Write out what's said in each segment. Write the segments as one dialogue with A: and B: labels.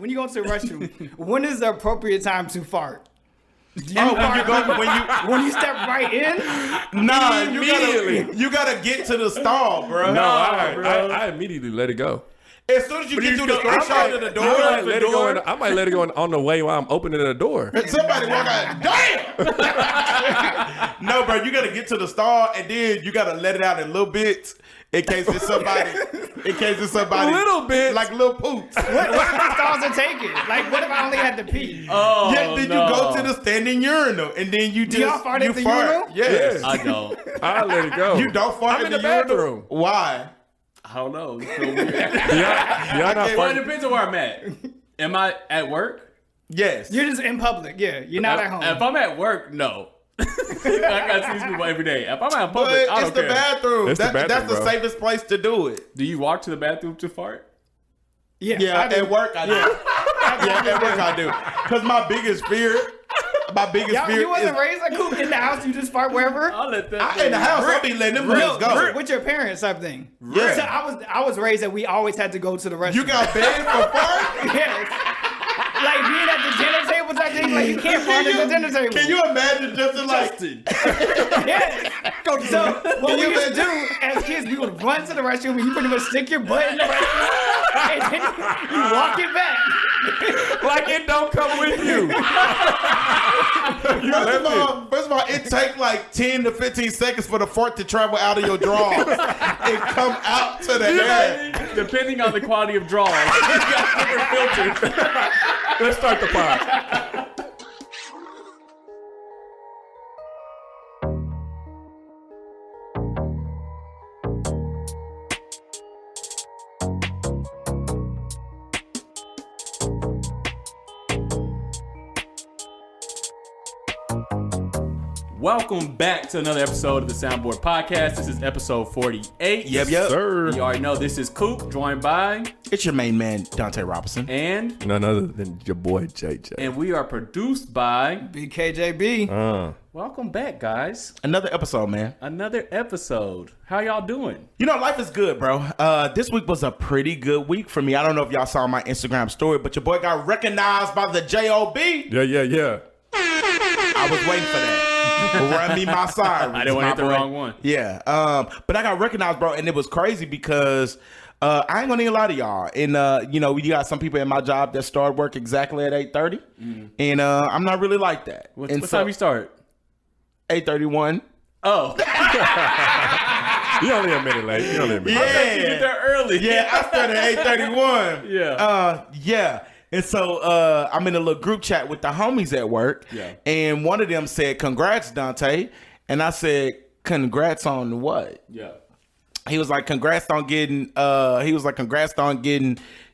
A: when you go to the restroom, when is the appropriate time to fart? When you step right in?
B: Nah, you gotta get to the stall, bro.
C: No, I immediately let it go.
B: As soon as you get through the threshold of the door,
C: I might let it go on the way while I'm opening the door.
B: Somebody walk out. Damn! No, bro, you gotta get to the stall and then you gotta let it out in little bits in case it's somebody.
C: Little bits,
B: like little poops.
A: What if the stalls are taken? Like, what if I only had to pee?
B: Oh, yeah, then you go to the standing urinal and then you just
A: y'all fart at the urinal?
B: Yes.
D: I don't.
C: I let it go.
B: You don't fart
C: in the bathroom.
B: Why?
D: I don't know. You feel weird.
C: Y'all not
D: Well, it depends on where I'm at. Am I at work?
B: Yes.
A: You're just in public. Yeah, you're not at home.
D: If I'm at work, no. I gotta see these people every day. If I'm at
B: But
D: public, I don't
B: it's the
D: care.
B: bathroom.
C: It's the bathroom,
B: That's the
C: bro.
B: safest place to do it.
D: Do you walk to the bathroom to fart?
A: Yeah,
B: Yeah,
A: I do.
B: at work I do. Yeah, at work I do. Because my biggest fear
A: You wasn't raised like Coop in the house. You just fart wherever.
D: I'll let that.
B: in the house, I'll be letting them girls go.
A: With your parents, I think.
B: Yeah.
A: So I was raised that we always had to go to the restroom.
B: You got banned for farting?
A: Yes. Like being at the dinner table type thing, like you can't fart at the dinner table.
B: Can you imagine Justin like...
A: Yes. So what we used to do as kids, we would run to the restroom and you pretty much stick your butt in the restroom and then you walk it back.
C: like it don't come with you.
B: First of all, it takes like 10 to 15 seconds for the fart to travel out of your drawers and come out to the air.
D: Depending on the quality of draws, you got different filters.
C: Let's start the pod.
D: Welcome back to another episode of the Soundboard Podcast. This is episode 48.
B: Yep.
C: Sir.
D: You already know this is Coop, joined by
B: It's your main man, Dante Robinson.
D: and
C: None other than your boy JJ.
D: we are produced by.
A: BKJB.
D: Welcome back, guys.
B: Another episode, man.
D: Another episode. How y'all doing?
B: You know, life is good, bro. This week was a pretty good week for me. I don't know if y'all saw my Instagram story, but your boy got recognized by the JOB.
C: Yeah.
B: I was waiting for that. Run me my sirens.
D: I didn't want to hit the
B: my boy.
D: wrong one.
B: Yeah. But I got recognized, bro, and it was crazy because I ain't gonna need a lot of y'all. And you know, you got some people in my job that start work exactly at 8:30, and I'm not really like that.
D: What
B: And
D: time you start?
B: 8:31.
D: Oh.
C: You only a minute late.
D: You get there early.
B: Yeah, I started at 8:31.
D: Yeah.
B: Yeah. And so I'm in a little group chat with the homies at work.
D: Yeah.
B: And one of them said, "Congrats, Dante." And I said, "Congrats on what?"
D: Yeah.
B: He was like, "Congrats on getting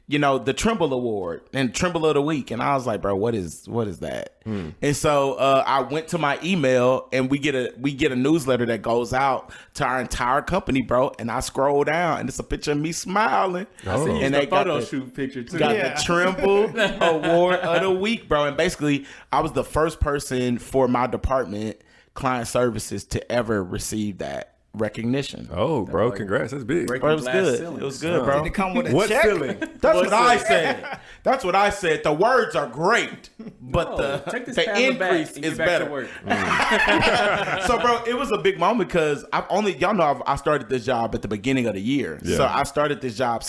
B: you know, the Trimble Award and Trimble of the Week." And I was like, "Bro, what is that?" And so I went to my email, and we get a newsletter that goes out to our entire company, bro. And I scroll down, and it's a picture of me smiling.
D: I see you
B: And
D: the
B: they got
D: photo
B: the-
D: shoot picture too.
B: Got
A: Yeah.
B: the Trimble Award of the Week, bro. And basically, I was the first person for my department, client services, to ever receive that recognition.
C: Oh, bro, congrats. That's big.
B: Bro, it was good. It was good, bro.
A: Did it come with a
C: What
A: check?
C: feeling?
B: That's what I said. That's what I said. The words are great, but
D: Take this
B: the
D: camera back
B: increase
D: and get
B: is
D: back to
B: better.
D: work.
B: So, bro, it was a big moment because y'all know I started this job at the beginning of the year.
C: Yeah.
B: So I started this job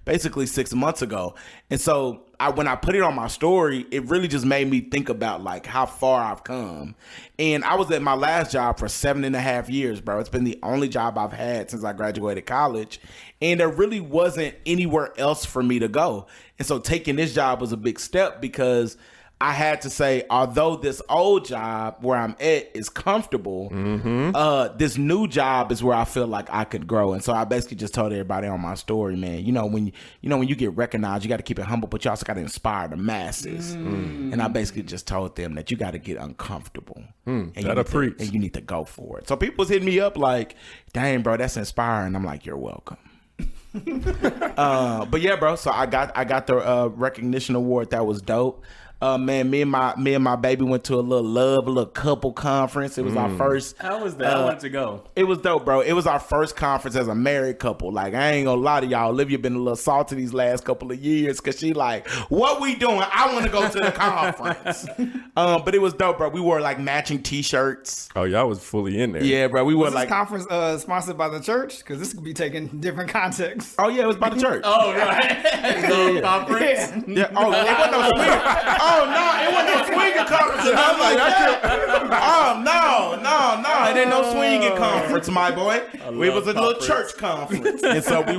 B: basically 6 months ago. And so when I put it on my story, it really just made me think about like how far I've come. And I was at my last job for 7.5 years, bro. It's been the only job I've had since I graduated college. And there really wasn't anywhere else for me to go. And so taking this job was a big step because I had to say, although this old job where I'm at is comfortable, this new job is where I feel like I could grow. And so I basically just told everybody on my story, man, when you get recognized, you got to keep it humble, but you also got to inspire the masses. And I basically just told them that you got to get uncomfortable. And you need to go for it. So people was hitting me up like, "Dang, bro, that's inspiring." I'm like, "You're welcome." But yeah, bro. So I got the recognition award. That was dope. Man, me and my baby went to a little couple conference. It was our first.
D: How was that? I wanted to go.
B: It was dope, bro. It was our first conference as a married couple. Like, I ain't gonna lie to y'all. Olivia been a little salty these last couple of years because she like, what we doing? I want to go to the conference. But it was dope, bro. We wore like matching T-shirts.
C: Oh, y'all was fully in there.
B: Yeah, bro. We wore
A: Was this
B: like.
A: conference sponsored by the church? Because this could be taken different contexts.
B: Oh yeah, it was by the church.
D: Oh, right. Little conference.
B: Yeah. Oh, it wasn't no swing. Oh no, it wasn't no swinging conference. And I'm like, oh no, it ain't no swinging conference, my boy. It was a little church conference, and so we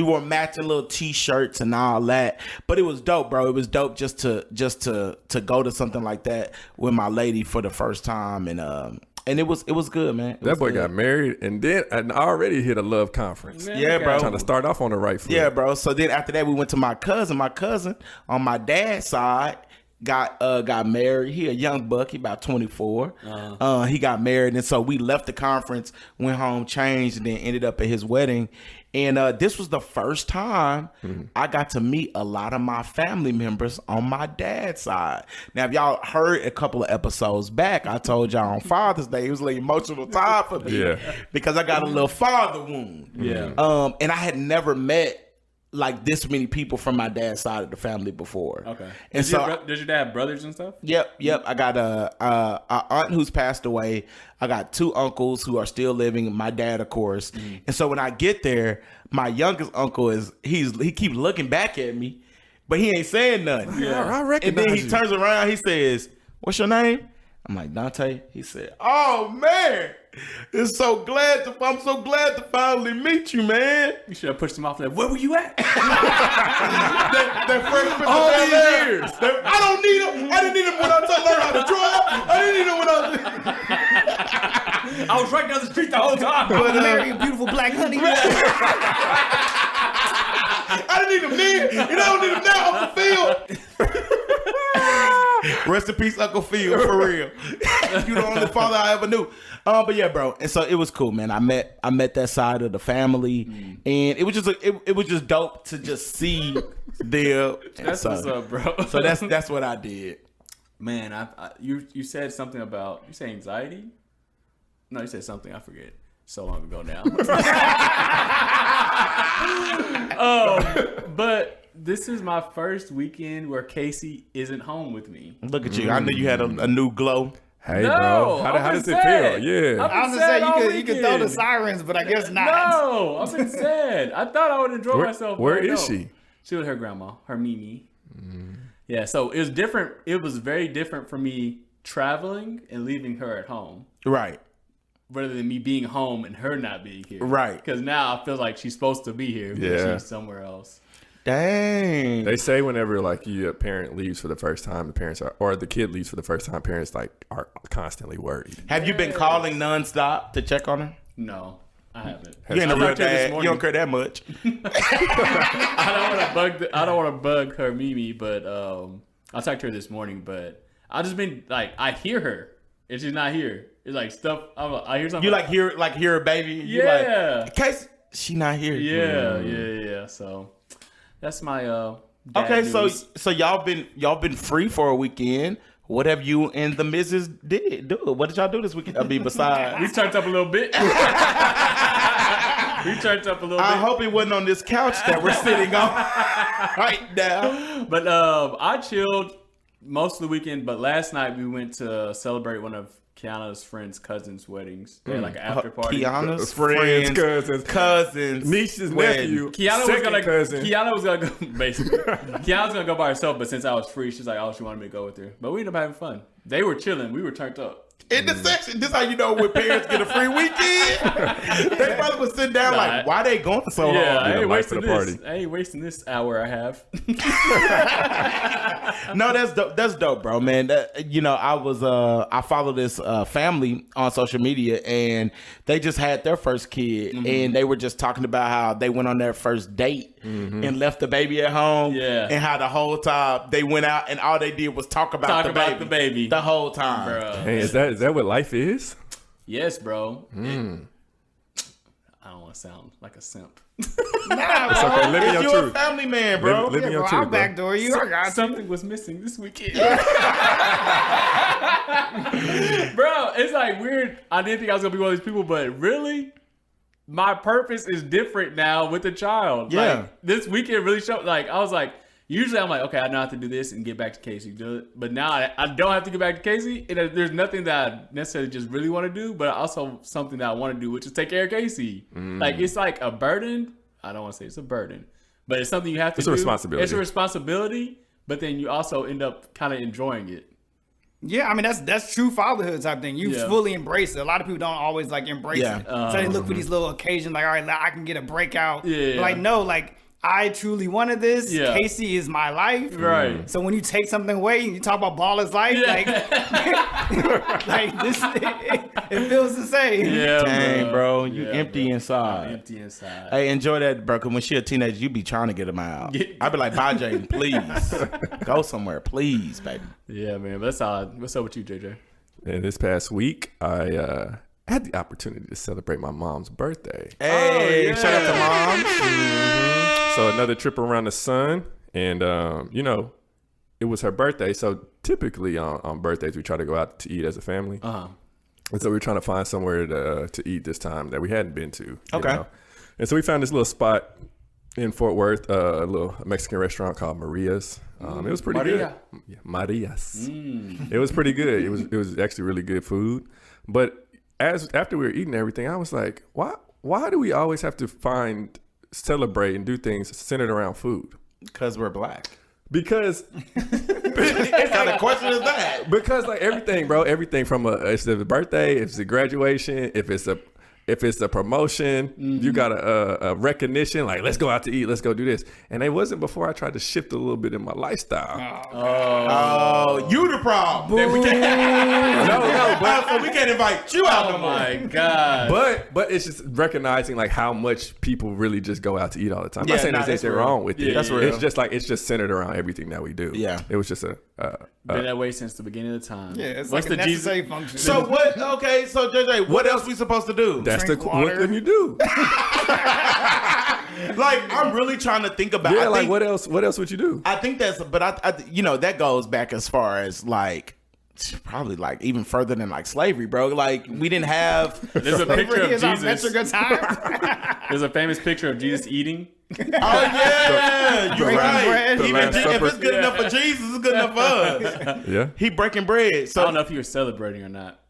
B: wore matching little T-shirts and all that. But it was dope, bro. It was dope just to go to something like that with my lady for the first time, and it was good, man.
C: That boy got married and already hit a love conference.
D: Man,
B: Yeah, bro.
C: Trying to start off on the right foot.
B: Yeah, bro. So then after that, we went to my cousin. My cousin on my dad's side got married. He a young buck. He about 24. He got married, and so we left the conference, went home, changed, and then ended up at his wedding. And this was the first time I got to meet a lot of my family members on my dad's side. Now, if y'all heard a couple of episodes back, I told y'all on Father's Day, it was like emotional time for me because I got a little father wound.
D: Yeah.
B: And I had never met like this many people from my dad's side of the family before.
D: Okay.
B: And
D: Did your dad have brothers and stuff?
B: Yep. I got a aunt who's passed away. I got 2 uncles who are still living. My dad, of course. And so when I get there, my youngest uncle he keeps looking back at me, but he ain't saying nothing.
C: Yeah, I
B: And
C: recognize
B: then he
C: you.
B: turns around. He says, "What's your name?" I'm like, "Dante." He said, "Oh man, I'm so glad to finally meet you, man."
D: You should have pushed him off there. Where were you at?
B: That first Mr.
C: All
B: Bel
C: these
B: Air.
C: years.
B: I don't need him. I didn't need him when I learned how to drive. I didn't need him when
D: I was right down the street the whole time.
A: But marry a beautiful black honey.
B: I didn't need him then, and I don't need him now, Uncle Phil. Rest in peace, Uncle Phil, for real. You the only father I ever knew. But yeah, bro. And so it was cool, man. I met that side of the family, and it was just it was just dope to just see them.
D: That's what's up, bro.
B: So that's what I did.
D: Man, you said something about, you say anxiety? No, you said something, I forget. So long ago now. But this is my first weekend where Casey isn't home with me.
B: Look at you. I knew you had a new glow.
C: Hey,
D: No,
C: bro.
D: I've
C: How
D: been
C: does it
D: sad.
C: feel? Yeah.
A: I was gonna say you could throw the sirens, but I guess not.
D: No, I've been sad. I thought I would enjoy myself.
C: Where
D: but
C: is
D: no.
C: she?
D: She with her grandma, her Mimi. Yeah, so it was different. It was very different for me traveling and leaving her at home,
B: Right.
D: rather than me being home and her not being here.
B: Right.
D: Because now I feel like she's supposed to be here, but
C: Yeah.
D: she's somewhere else.
B: Dang.
C: They say whenever like a parent leaves for the first time, the parents are, or the kid leaves for the first time, parents like are constantly worried.
B: Have you been calling nonstop to check on her?
D: No, I haven't.
B: You ain't a
D: I
B: real
D: talked to her this
B: dad. You
D: morning.
B: don't care that much.
D: I don't want to bug her Mimi, but I talked to her this morning. But I just been like, I hear her and she's not here. It's like stuff. I hear something.
B: You hear a baby. You
D: Yeah.
B: Like, Case, she not here.
D: Yeah. So that's my dad
B: Okay,
D: news.
B: so y'all been free for a weekend. What have you and the missus do? What did y'all do this weekend? I mean,
D: we
B: besides,
D: turned up a little bit. We turned up a little
B: I
D: bit.
B: hope it wasn't on this couch that we're sitting on right now.
D: But I chilled most of the weekend. But last night we went to celebrate one of Kiana's friends' cousins' weddings. They had like an after party.
B: Kiana's
C: Friends,
B: cousins,
C: niece's
B: wedding.
C: nephew,
D: Kiana
C: second cousin.
D: Kiana was gonna go basically. Kiana was gonna go by herself, but since I was free, she's like, oh, she wanted me to go with her. But we ended up having fun. They were chilling. We were turned up.
B: In the section, this how you know when parents get a free weekend. They probably was sitting down like, why they going so
D: Yeah,
B: hard?
D: I ain't
C: life
D: wasting
C: of the
D: this.
C: party.
D: I ain't wasting this hour I have.
B: No, that's dope. That's dope, bro, man. I follow this family on social media, and they just had their first kid, and they were just talking about how they went on their first date and left the baby at home,
D: Yeah.
B: and how the whole time they went out and all they did was talk about the baby the whole time.
D: Bruh.
C: Hey, is that what life is?
D: Yes, bro. I don't want to sound like a simp.
A: Nah,
C: It's okay. Live in your
B: You a
C: truth.
B: family man, bro.
C: Live in your
A: I'll
C: truth, bro.
A: backdoor you. I got you.
D: Something was missing this weekend. Bro, it's like weird. I didn't think I was gonna be one of these people, but really, my purpose is different now with the child.
B: Yeah.
D: Like, this weekend really showed. Like, I was like, usually I'm like, okay, I know how to do this and get back to Casey. Do it. But now I don't have to get back to Casey. And there's nothing that I necessarily just really want to do, but also something that I want to do, which is take care of Casey. Like, it's like a burden. I don't want to say it's a burden, but it's something you have to do.
C: It's a responsibility.
D: It's a responsibility, but then you also end up kind of enjoying it.
A: Yeah, I mean that's true fatherhood type thing. You
D: Yeah.
A: fully embrace it. A lot of people don't always like embrace
B: Yeah.
A: it. So they look for these little occasions like, all right, I can get a breakout.
D: Yeah.
A: But like, no, like I truly wanted this.
D: Yeah.
A: Casey is my life.
D: Right.
A: So when you take something away, you talk about baller's life, like, like this, it feels the same.
D: Yeah,
B: Dang, bro. You
D: Yeah,
B: empty
D: bro.
B: inside.
D: I'm empty inside.
B: Hey, enjoy that, bro. Cause when she a teenager, you be trying to get them out. I be like, bye, Jaden, please. Go somewhere, please, baby.
D: Yeah, man. But that's all. What's up with you, JJ?
C: And this past week, I had the opportunity to celebrate my mom's birthday.
B: Hey,
D: yeah.
B: shout out to mom.
C: So another trip around the sun, and it was her birthday. So typically on birthdays, we try to go out to eat as a family.
D: Uh-huh.
C: And so we were trying to find somewhere to eat this time that we hadn't been to.
B: Okay.
C: And so we found this little spot in Fort Worth, a little Mexican restaurant called Maria's. It was pretty
D: Maria.
C: good. Yeah, Maria's. It was pretty good. It was actually really good food. But after we were eating everything, I was like, why do we always have to celebrate and do things centered around food?
B: Because we're black.
C: Because
B: What kind of question is that?
C: Because like everything, bro, everything from it's a birthday, if it's a graduation, if it's a promotion, you got a recognition, like let's go out to eat, let's go do this. And it wasn't before I tried to shift a little bit in my lifestyle.
B: Oh, you the problem. Then we can't, so we can't invite you out
D: Oh
B: no more.
D: my God.
C: But it's just recognizing like how much people really just go out to eat all the time. I'm
B: Yeah,
C: not saying
B: nah,
C: there's
B: that's
C: anything
B: real.
C: wrong with it.
D: Yeah, that's
B: real.
C: It's just centered around everything that we do.
B: Yeah.
C: It was just
D: Been that way since the beginning of the time.
A: Yeah, it's
D: What's
A: like a
D: the Jesus?
A: necessary function.
B: So what? Okay, so JJ, what else we supposed to do?
C: that's
A: Drink
C: what
A: water.
C: can you do?
B: Like, I'm really trying to think about.
C: Yeah,
B: I
C: like
B: think,
C: what else would you do?
B: I think that's, but I that goes back as far as like probably like even further than like slavery, bro. Like we didn't have.
D: There's a picture of
A: is our
D: Jesus.
A: metric of time.
D: There's a famous picture of Jesus eating.
B: Oh yeah, you're
A: Breaking
B: right.
A: bread.
C: The
B: Even
C: Last
B: if
C: Supper.
B: it's good enough for Jesus, it's good enough for us.
C: Yeah.
B: He breaking bread.
D: I
B: So
D: don't know if you were celebrating or not.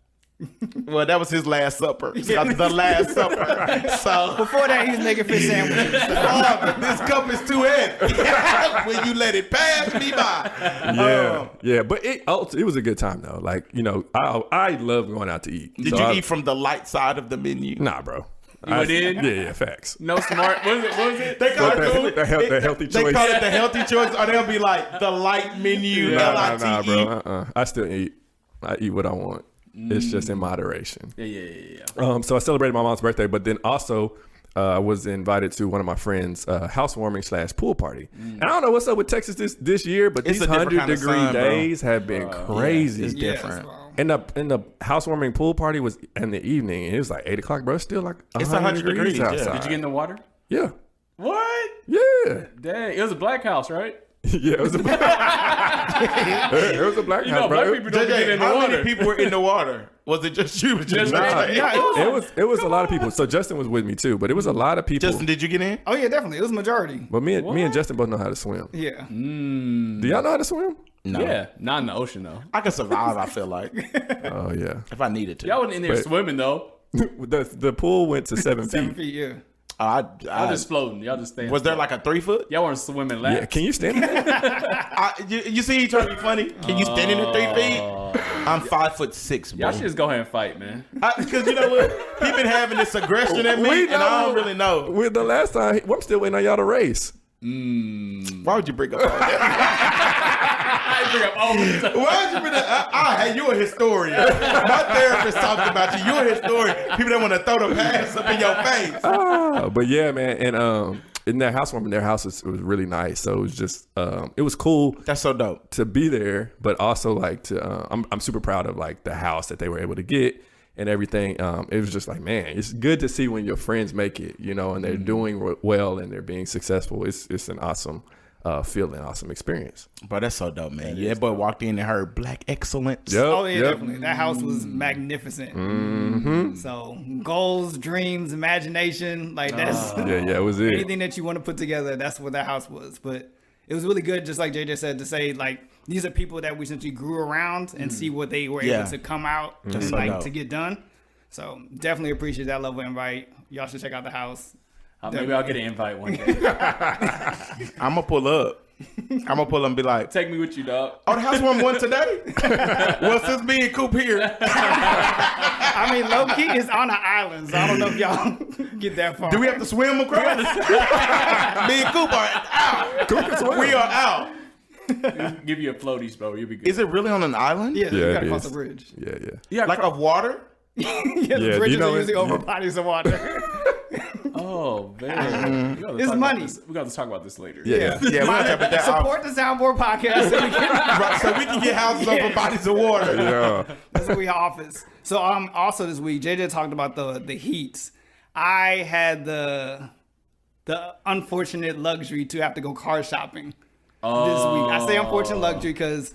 B: well, that was his last supper. The last supper. So
A: Before that, he was making fish sandwiches.
B: this cup is too heavy. When you let it pass me by.
C: Yeah, but it was a good time though. Like, I love going out to eat.
B: Did
C: So
B: you
C: I-
B: eat from the light side of the menu?
C: Nah, bro.
D: You went in?
C: Yeah, facts.
D: No smart. What was it?
B: They call
C: The-
B: it
C: the healthy
B: They
C: choice.
B: call it the healthy choice, or they'll be like the light menu.
C: Nah,
B: LITE.
C: bro. I still eat. I eat what I want. It's just in moderation.
D: Yeah.
C: So I celebrated my mom's birthday, but then also I was invited to one of my friends' housewarming / pool party. And I don't know what's up with Texas this year, but
B: It's
C: these
B: a different kind of
C: 100-degree
B: sun, bro.
C: days have been crazy.
B: it's different.
C: And the housewarming pool party was in the evening, and it was like 8 o'clock, bro. It's still like
B: It's
C: 100 degrees
B: yeah.
C: outside.
D: Did you get in the water?
C: Yeah.
D: What?
C: Yeah.
D: Dang. It was a black house, right?
C: Yeah, it was a black
D: You
C: house,
D: know,
C: bro.
D: black people don't get in the
B: how
D: water.
B: many people were in the water? Was it just you?
D: Just
C: Nah,
D: me.
C: it was a lot of people. So Justin was with me too, but it was a lot of people.
B: Justin, did you get in?
A: Oh yeah, definitely. It was majority.
C: But me and Justin both know how to swim.
A: Yeah.
C: Do y'all know how to swim?
B: No.
D: Yeah. Not in the ocean, though.
B: I could survive, I feel like,
C: Oh yeah.
B: if I needed to.
D: Y'all wasn't in there
C: But-
D: swimming, though.
C: The pool went to 7
A: 7
C: feet.
A: feet. Yeah.
B: I
D: Y'all just floating. Y'all just staying.
B: was there like a 3 foot?
D: Y'all weren't swimming laps.
C: Yeah, can you stand there?
B: You see, he trying to be funny. Can you stand in the 3 feet? I'm 5'6", bro.
D: Y'all should just go ahead and fight, man.
B: Because you know what? He been having this aggression at me, and I don't really know.
C: With the last time, I'm still waiting on y'all to race.
B: Why would you bring up all that?
D: I bring up all the time.
B: Why would you bring up? Hey, you a historian. My therapist talked about you. You a historian. People that want to throw the past up in your face.
C: But yeah, man, and in that housewarming, their house was really nice. So it was just it was cool
B: That's so dope.
C: to be there, but also like to I'm super proud of like the house that they were able to get. and everything. It was just like, man, it's good to see when your friends make it, you know, and they're doing well and they're being successful. It's an awesome feeling, awesome experience.
B: Bro, that's so dope, man. That boy walked in and heard Black excellence.
C: Yep,
A: Oh yeah,
C: yep.
A: definitely. That house was magnificent. So goals, dreams, imagination, like that's
C: Yeah, it was it.
A: anything that you want to put together. That's what that house was. But it was really good, just like JJ said, to say like these are people that we essentially grew around and see what they were
B: Yeah.
A: able to come out and
B: so
A: like
B: dope.
A: to get done. So definitely appreciate that level of invite. Y'all should check out the house.
D: Maybe I'll get an invite one day.
B: I'm going to pull up. I'm going to pull up and be like,
D: Take me with you, dog.
B: oh, the housewarming one today? Well, since me and Coop here,
A: I mean, low key is on an island, so I don't know if y'all get that far.
B: do we have to swim across? Me and Coop are out. We are out.
D: Give you a floaties, bro. You'll be good.
B: Is it really on an island?
A: Yeah, you
C: Yeah,
A: gotta
C: it
A: cross
C: is.
A: the bridge.
C: Yeah.
B: Like of water?
A: Yeah,
C: Yeah,
A: the bridges
C: you know
A: are usually
C: it-
A: over bodies of water.
D: Oh man,
A: It's money.
D: We got to talk about this later.
C: Yeah.
B: Yeah, we're going to talk about that.
A: Support the Soundboard Podcast so we can
B: Right, so we can get houses over bodies of water.
C: Yeah.
A: That's what we office. So also this week, JJ talked about the heats. I had the unfortunate luxury to have to go car shopping this week. I say unfortunate luxury because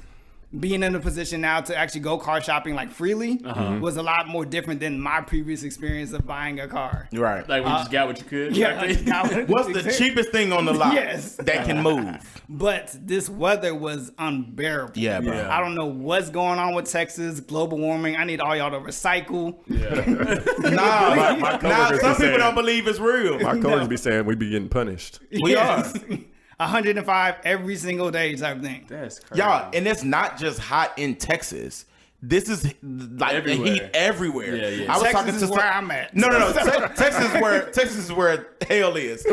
A: being in a position now to actually go car shopping like freely was a lot more different than my previous experience of buying a car.
B: Right.
D: Like we just got what you could.
A: Yeah,
D: back then.
B: What's the cheapest thing on the lot
A: Yes.
B: that can move?
A: But this weather was unbearable.
B: Yeah, bro.
D: Yeah.
A: I don't know what's going on with Texas, global warming. I need all y'all to recycle.
B: Nah,
C: coworkers
B: some
C: be
B: people
C: saying-
B: don't believe it's real.
C: My coworkers be saying we be getting punished.
B: We are.
A: 105 every single day type thing.
D: That's crazy.
B: Y'all, and it's not just hot in Texas. This is like the heat everywhere.
D: Yeah, yeah.
B: I was
A: Texas
B: talking
A: is
B: to
A: where I'm at.
B: No. Texas is where hell is.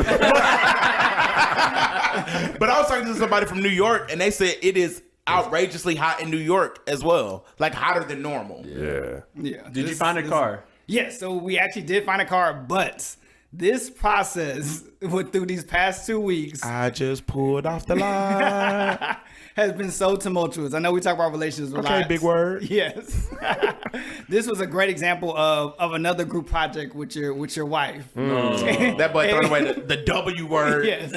B: But I was talking to somebody from New York, and they said it is outrageously hot in New York as well, like hotter than normal.
C: Yeah.
A: Yeah.
D: Did you find a car?
A: Yes, so we actually did find a car, but this process went through these past 2 weeks
B: I just pulled off the line.
A: has been so tumultuous. I know we talk about relationships a lot.
B: Okay, big word.
A: Yes. This was a great example of another group project with your wife.
B: That boy throwing away the W word.
A: Yes.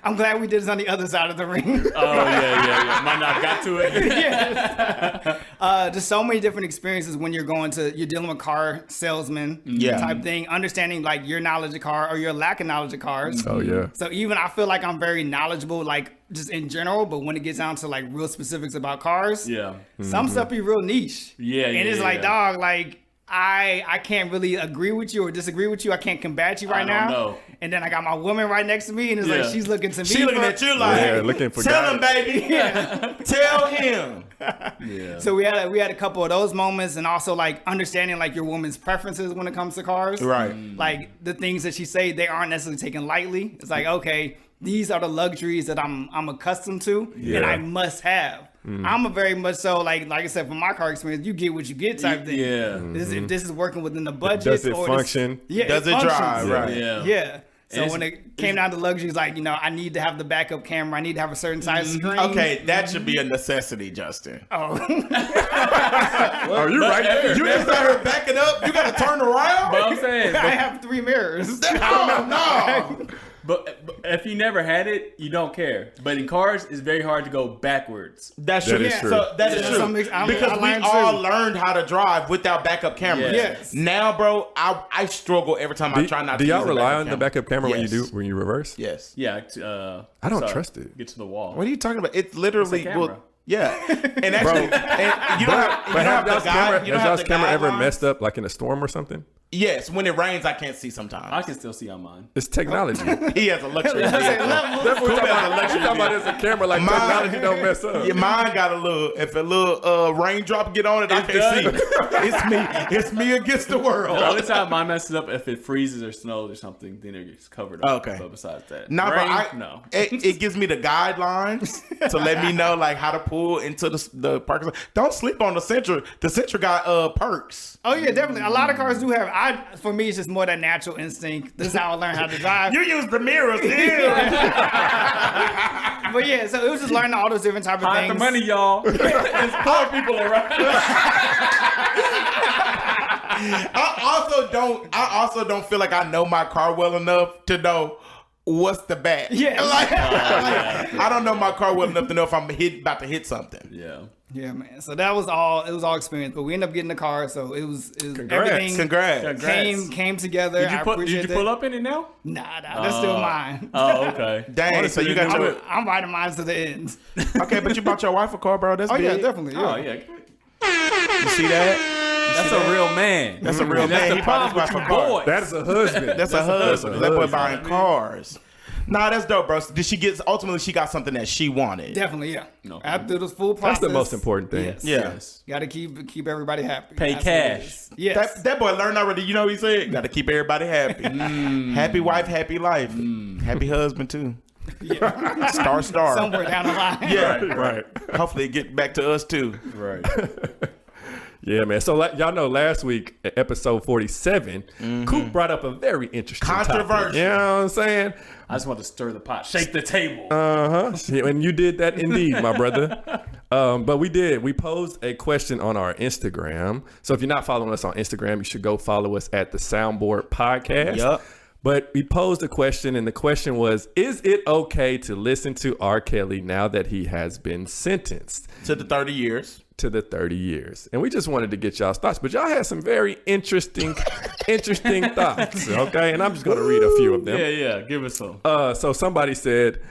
A: I'm glad we did this on the other side of the ring.
D: Oh yeah. Might not have got to it.
A: Just so many different experiences when you're dealing with car salesmen type thing, understanding like your knowledge of car or your lack of knowledge of cars.
C: Oh yeah.
A: So even I feel like I'm very knowledgeable, like just in general, but when it gets down to like real specifics about cars,
D: Yeah.
A: some stuff be real niche.
D: Yeah,
A: and it's
D: yeah,
A: like,
D: yeah.
A: dog, like I can't really agree with you or disagree with you. I can't combat you right
D: I
A: now.
D: don't know.
A: And then I got my woman right next to me, and it's
D: Yeah.
A: like she's looking to me.
B: She looking
A: for-
B: at you like,
C: Yeah, looking for
B: tell him,
C: guidance.
B: baby. Tell him.
D: Yeah.
A: So we had a couple of those moments, and also like understanding like your woman's preferences when it comes to cars.
B: Right.
A: Like the things that she say, they aren't necessarily taken lightly. It's like, okay, these are the luxuries that I'm accustomed to and
C: Yeah.
A: I must have. I'm a very much so like I said, from my car experience, you get what you get type thing.
D: Yeah.
A: If this is working within the budget,
C: Does it
A: or this-
C: function?
A: Yeah,
B: Does it
A: functions.
B: drive? Right.
D: Yeah.
A: Yeah. So
D: it's-
A: when it came down to luxuries, like, you know, I need to have the backup camera. I need to have a certain size screen.
B: Okay, that should be a necessity, Justin.
A: Oh,
C: Oh, you right there.
B: You just got her backing up. You got to turn around.
D: But I'm saying,
A: I have 3 mirrors.
B: Oh no!
D: but if you never had it, you don't care. But in cars, it's very hard to go backwards.
B: That's
C: That
B: true.
C: is true.
B: So that is
A: Yeah.
B: true.
A: Some mix- I
B: Because we
A: learned
B: all
A: too.
B: learned how to drive without backup cameras.
A: Yes.
B: Now, bro, I struggle every time I try not to.
C: Do y'all
B: use a
C: rely on
B: camera.
C: the backup camera
B: Yes.
C: when you reverse?
B: Yes.
D: Yeah.
C: I don't trust it.
D: Get to the wall.
B: What are you talking about? It's literally
D: It's a camera.
B: well, yeah. And actually, and you don't have, you
C: But
B: don't have the
C: y'all's
B: guide.
C: camera,
B: You
C: has
B: don't have
C: y'all's
B: the
C: camera ever
B: guidelines.
C: messed up like in a storm or something?
B: Yes, when it rains, I can't see sometimes.
D: I can still see on mine.
C: It's technology.
B: He has a luxury.
A: That's
B: vehicle.
A: a level.
C: That's what we're talking about.
B: Electric
C: We're talking about it's a camera like
B: Mine-
C: technology don't mess up.
B: Yeah, mine got a little. If a little raindrop get on it, I can't see. It's me. It's me against the world.
D: The only time mine messes up if it freezes or snows or something, then it gets covered up.
B: Okay.
D: But besides that,
B: Nah,
D: rain,
B: but
D: no.
B: it gives me the guidelines to let me know like how to pull into the parking lot. Don't sleep on the Sentra. The Sentra got perks.
A: Oh yeah, definitely. A lot of cars do have. For me, it's just more that natural instinct. This is how I learned how to drive.
B: You use the mirrors,
A: But yeah, so it was just learning all those different type of
D: Hide
A: things.
D: the money, y'all. There's poor people around.
B: I also don't feel like I know my car well enough to know what's the bad.
A: Yeah.
B: Like, I don't know my car well enough to know if I'm about to hit something.
D: Yeah.
A: Yeah, man. So that was all. It was all experience. But we ended up getting the car. So it was
C: Congrats.
A: everything
B: Congrats.
A: came together.
D: Did you pull up in it now?
A: Nah, that's still mine.
D: Oh, okay.
B: Dang, so you got your...
A: I'm riding mine to the end.
B: Okay, but you bought your wife a car, bro. That's
A: Oh
B: big.
A: yeah, definitely. Yeah.
D: Oh, yeah.
B: You see that?
D: That's a real man.
B: That's a real
D: That's
B: man.
D: the
B: He bought
D: problem
B: his
D: with
B: wife
D: you
B: a car.
D: boys.
C: That's a husband.
B: That's a husband. That boy
C: husband.
B: buying cars. Nah, that's dope, bro. Did she get... Ultimately, she got something that she wanted.
A: Definitely, yeah.
D: No.
A: After the full process.
C: That's the most important thing.
A: Yes.
B: Yeah.
A: Got to keep everybody happy.
D: Pay
A: That's what it
D: cash.
A: is. Yes.
B: That boy learned already. You know what he said? Got to keep everybody happy. Happy wife, happy life. Happy husband, too.
A: Yeah.
B: Star.
A: Somewhere down the line.
B: Yeah.
C: Right.
B: Hopefully, it get back to us, too.
D: Right.
C: Yeah, man. So y'all know last week, episode 47, Coop brought up a very interesting
B: Controversial.
C: topic. You know what I'm saying?
D: I just want to stir the pot, shake the table.
C: Yeah, and you did that indeed, my brother. But we posed a question on our Instagram. So if you're not following us on Instagram, you should go follow us at the Soundboard Podcast.
B: Yup.
C: But we posed a question, and the question was, is it okay to listen to R. Kelly now that he has been sentenced
B: To the 30 years.
C: to the 30 years? And we just wanted to get y'all's thoughts, but y'all had some very interesting thoughts, okay? And I'm just going to read a few of them.
D: Yeah. Give us some.
C: So somebody said,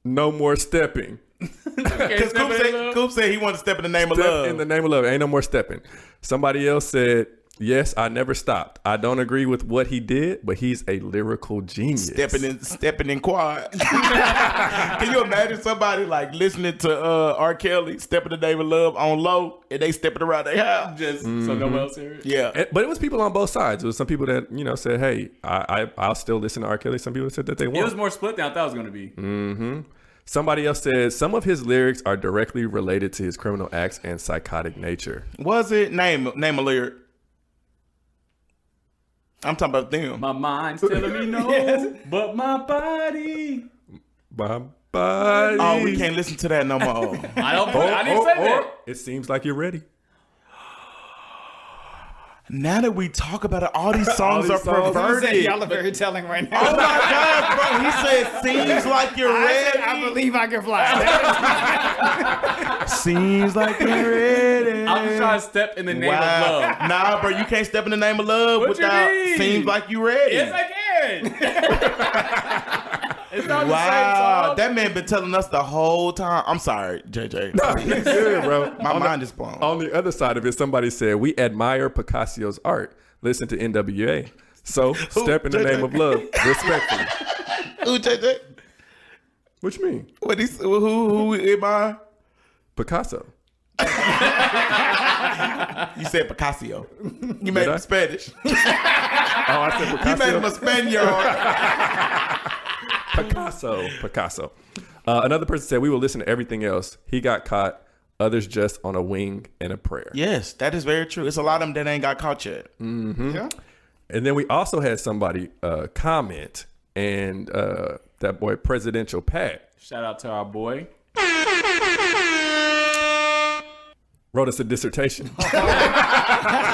C: no more stepping.
B: Because Coop said he wanted to step in the name of
C: Step
B: love.
C: in the name of love. Ain't no more stepping. Somebody else said, yes, I never stopped. I don't agree with what he did, but he's a lyrical genius.
B: Stepping in quad. Can you imagine somebody like listening to R. Kelly, stepping the name of love on low, and they stepping around their house?
D: Just so no one else hears.
B: Yeah.
C: But it was people on both sides. It was some people that, said, hey, I'll still listen to R. Kelly. Some people said that they won't.
D: It was more split than I thought it was going to be.
C: Somebody else said some of his lyrics are directly related to his criminal acts and psychotic nature.
B: Was it? Name a lyric. I'm talking about them.
D: My mind's telling me no, but my body.
C: My body.
B: Oh, we can't listen to that no more.
D: I didn't say that.
C: It seems like you're ready.
B: Now that we talk about it, all these songs are perverted.
A: Y'all are very telling right now.
B: Oh my God, bro. He said, seems like you're
A: I
B: ready.
A: said, I believe I can fly.
B: Seems like you're ready.
D: I'm just trying to step in the name of love.
B: Nah, bro, you can't step in the name of love
D: What you
B: without
D: mean?
B: seems like you ready.
D: Yes, I can. It's not
B: Wow,
D: the same song.
B: that man been telling us the whole time. I'm sorry, JJ.
C: You're good, bro.
B: My mind is blown.
C: On the other side of it, somebody said, we admire Picasso's art. Listen to NWA. So, step in the name of love, respectfully.
B: Who, JJ?
C: What you mean?
B: What he? Who am I?
C: Picasso.
B: You said Picasso. You made
C: Did I?
B: him Spanish.
C: Oh, I said
B: You
C: Picasso.
B: made him a Spaniard.
C: Picasso. Another person said, we will listen to everything else. He got caught. Others just on a wing and a prayer.
B: Yes, that is very true. It's a lot of them that ain't got caught yet.
A: Yeah.
C: And then we also had somebody comment, and that boy Presidential Pat
D: Shout out to our boy.
C: wrote us a dissertation.
B: I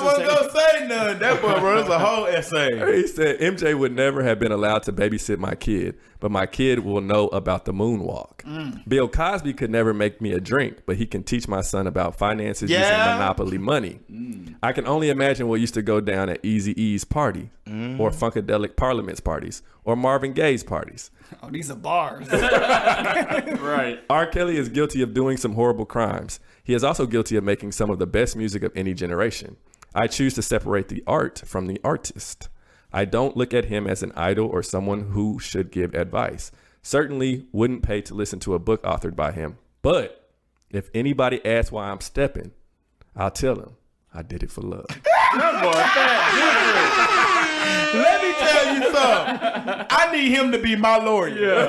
B: wasn't going to say nothing. That boy wrote us a whole essay.
C: He said, MJ would never have been allowed to babysit my kid, but my kid will know about the moonwalk. Bill Cosby could never make me a drink, but he can teach my son about finances using Monopoly money. I can only imagine what used to go down at Eazy-E's party, or Funkadelic Parliament's parties, or Marvin Gaye's parties.
A: Oh, these are bars.
D: Right.
C: R. Kelly is guilty of doing some horrible crimes. He is also guilty of making some of the best music of any generation. I choose to separate the art from the artist. I don't look at him as an idol or someone who should give advice. Certainly wouldn't pay to listen to a book authored by him. But if anybody asks why I'm stepping, I'll tell them I did it for love.
B: Let me tell you something. I need him to be my lawyer.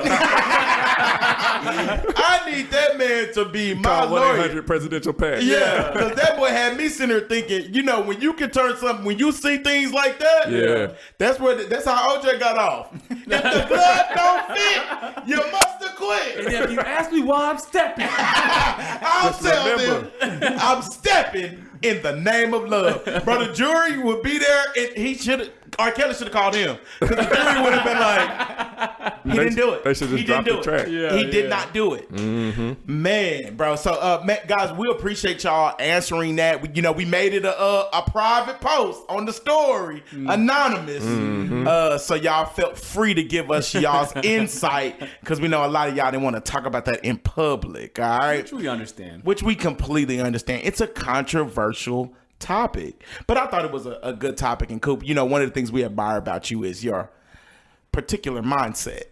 B: I need that man to be my
C: Call
B: lawyer.
C: 1-800 presidential pack.
B: Yeah, because that boy had me sitting there thinking, you know, when you can turn something, when you see things like that,
C: Yeah.
B: that's how OJ got off. If the blood don't fit, you must have quit.
D: And if you ask me why I'm stepping,
B: I'll tell them, I'm stepping in the name of love. Bro, the jury would be there, and R. Kelly should have called him. Because the jury would have been like, he didn't do it.
C: They should just
B: He
C: drop
B: didn't
C: the
B: do
C: track.
B: it.
D: Yeah,
B: He did
D: yeah.
B: not do it. Man, bro. So, guys, we appreciate y'all answering that. We made it a private post on the story, anonymous. So y'all felt free to give us y'all's insight, because we know a lot of y'all didn't want to talk about that in public. All right,
D: which we understand.
B: which we completely understand. It's a controversial topic, but I thought it was a good topic. And Coop, one of the things we admire about you is your particular mindset.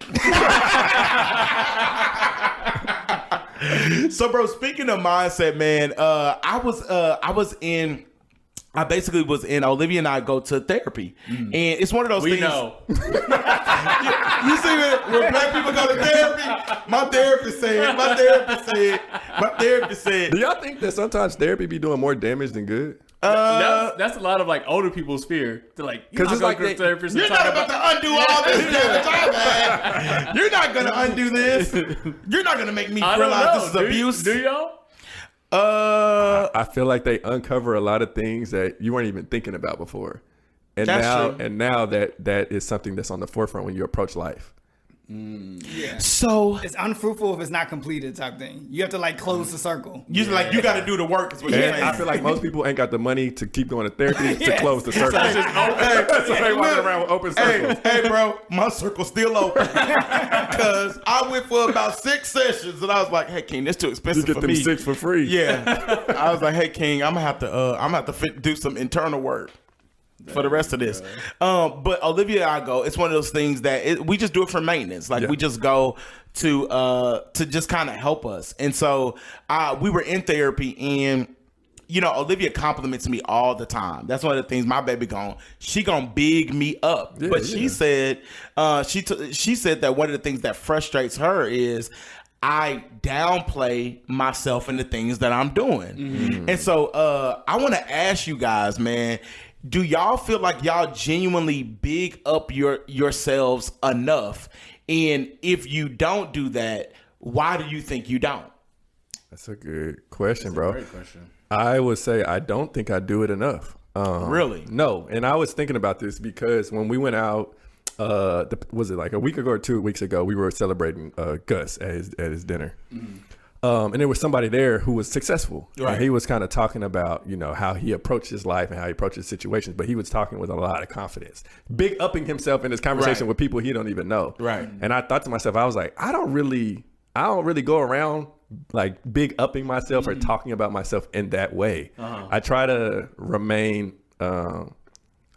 B: So, bro, speaking of mindset, man, I basically was in, Olivia and I go to therapy, and it's one of those
D: We
B: things.
D: know.
B: You see when black people go to therapy, my therapist said,
C: Do y'all think that sometimes therapy be doing more damage than good?
D: That's a lot of like older people's fear. They're like, you're
C: 'Cause
D: not
C: it's
D: going
C: like
D: to therapist and
B: you're
D: talk
B: not about
D: about.
B: to undo all this damage I've had. You're not going to undo this. You're not going to make me
D: I don't
B: realize this is
D: know.
B: abuse.
D: Do y'all?
C: I feel like they uncover a lot of things that you weren't even thinking about before. And
B: That's
C: now
B: true.
C: and now that is something that's on the forefront when you approach life.
B: So
A: It's unfruitful if it's not completed type thing. You have to like close the circle.
B: you got to do the work. Is what you're
C: And
B: saying.
C: I feel like most people ain't got the money to keep going to therapy to
A: Yes.
C: close the circle. So they walking around with open circles.
B: Hey, bro, my circle's still open because I went for about 6 sessions, and I was like, "Hey, King, that's too
C: You
B: expensive
C: get
B: for
C: them
B: me."
C: 6 for free.
B: Yeah, I was like, "Hey, King, I'm gonna have to do some internal work for the rest of this." But Olivia and I go. It's one of those things that we just do it for maintenance. Like
C: Yeah.
B: we just go to just kind of help us. And so we were in therapy, and Olivia compliments me all the time. That's one of the things my baby she gonna big me up.
C: Yeah,
B: But she said she said that one of the things that frustrates her is I downplay myself in the things that I'm doing. And so I want to ask you guys, man, do y'all feel like y'all genuinely big up yourselves enough? And if you don't do that, why do you think you don't?
C: That's a good question, bro.
D: Great question.
C: I would say I don't think I do it enough.
B: Really?
C: No. And I was thinking about this because when we went out, was it like a week ago or 2 weeks ago, we were celebrating Gus at his dinner. And there was somebody there who was successful.
B: Right.
C: And he was kind of talking about, how he approached his life and how he approaches situations, but he was talking with a lot of confidence, big upping himself in his conversation
B: Right.
C: with people he don't even know.
B: Right.
C: And I thought to myself, I was like, I don't really go around like big upping myself or talking about myself in that way. I try to remain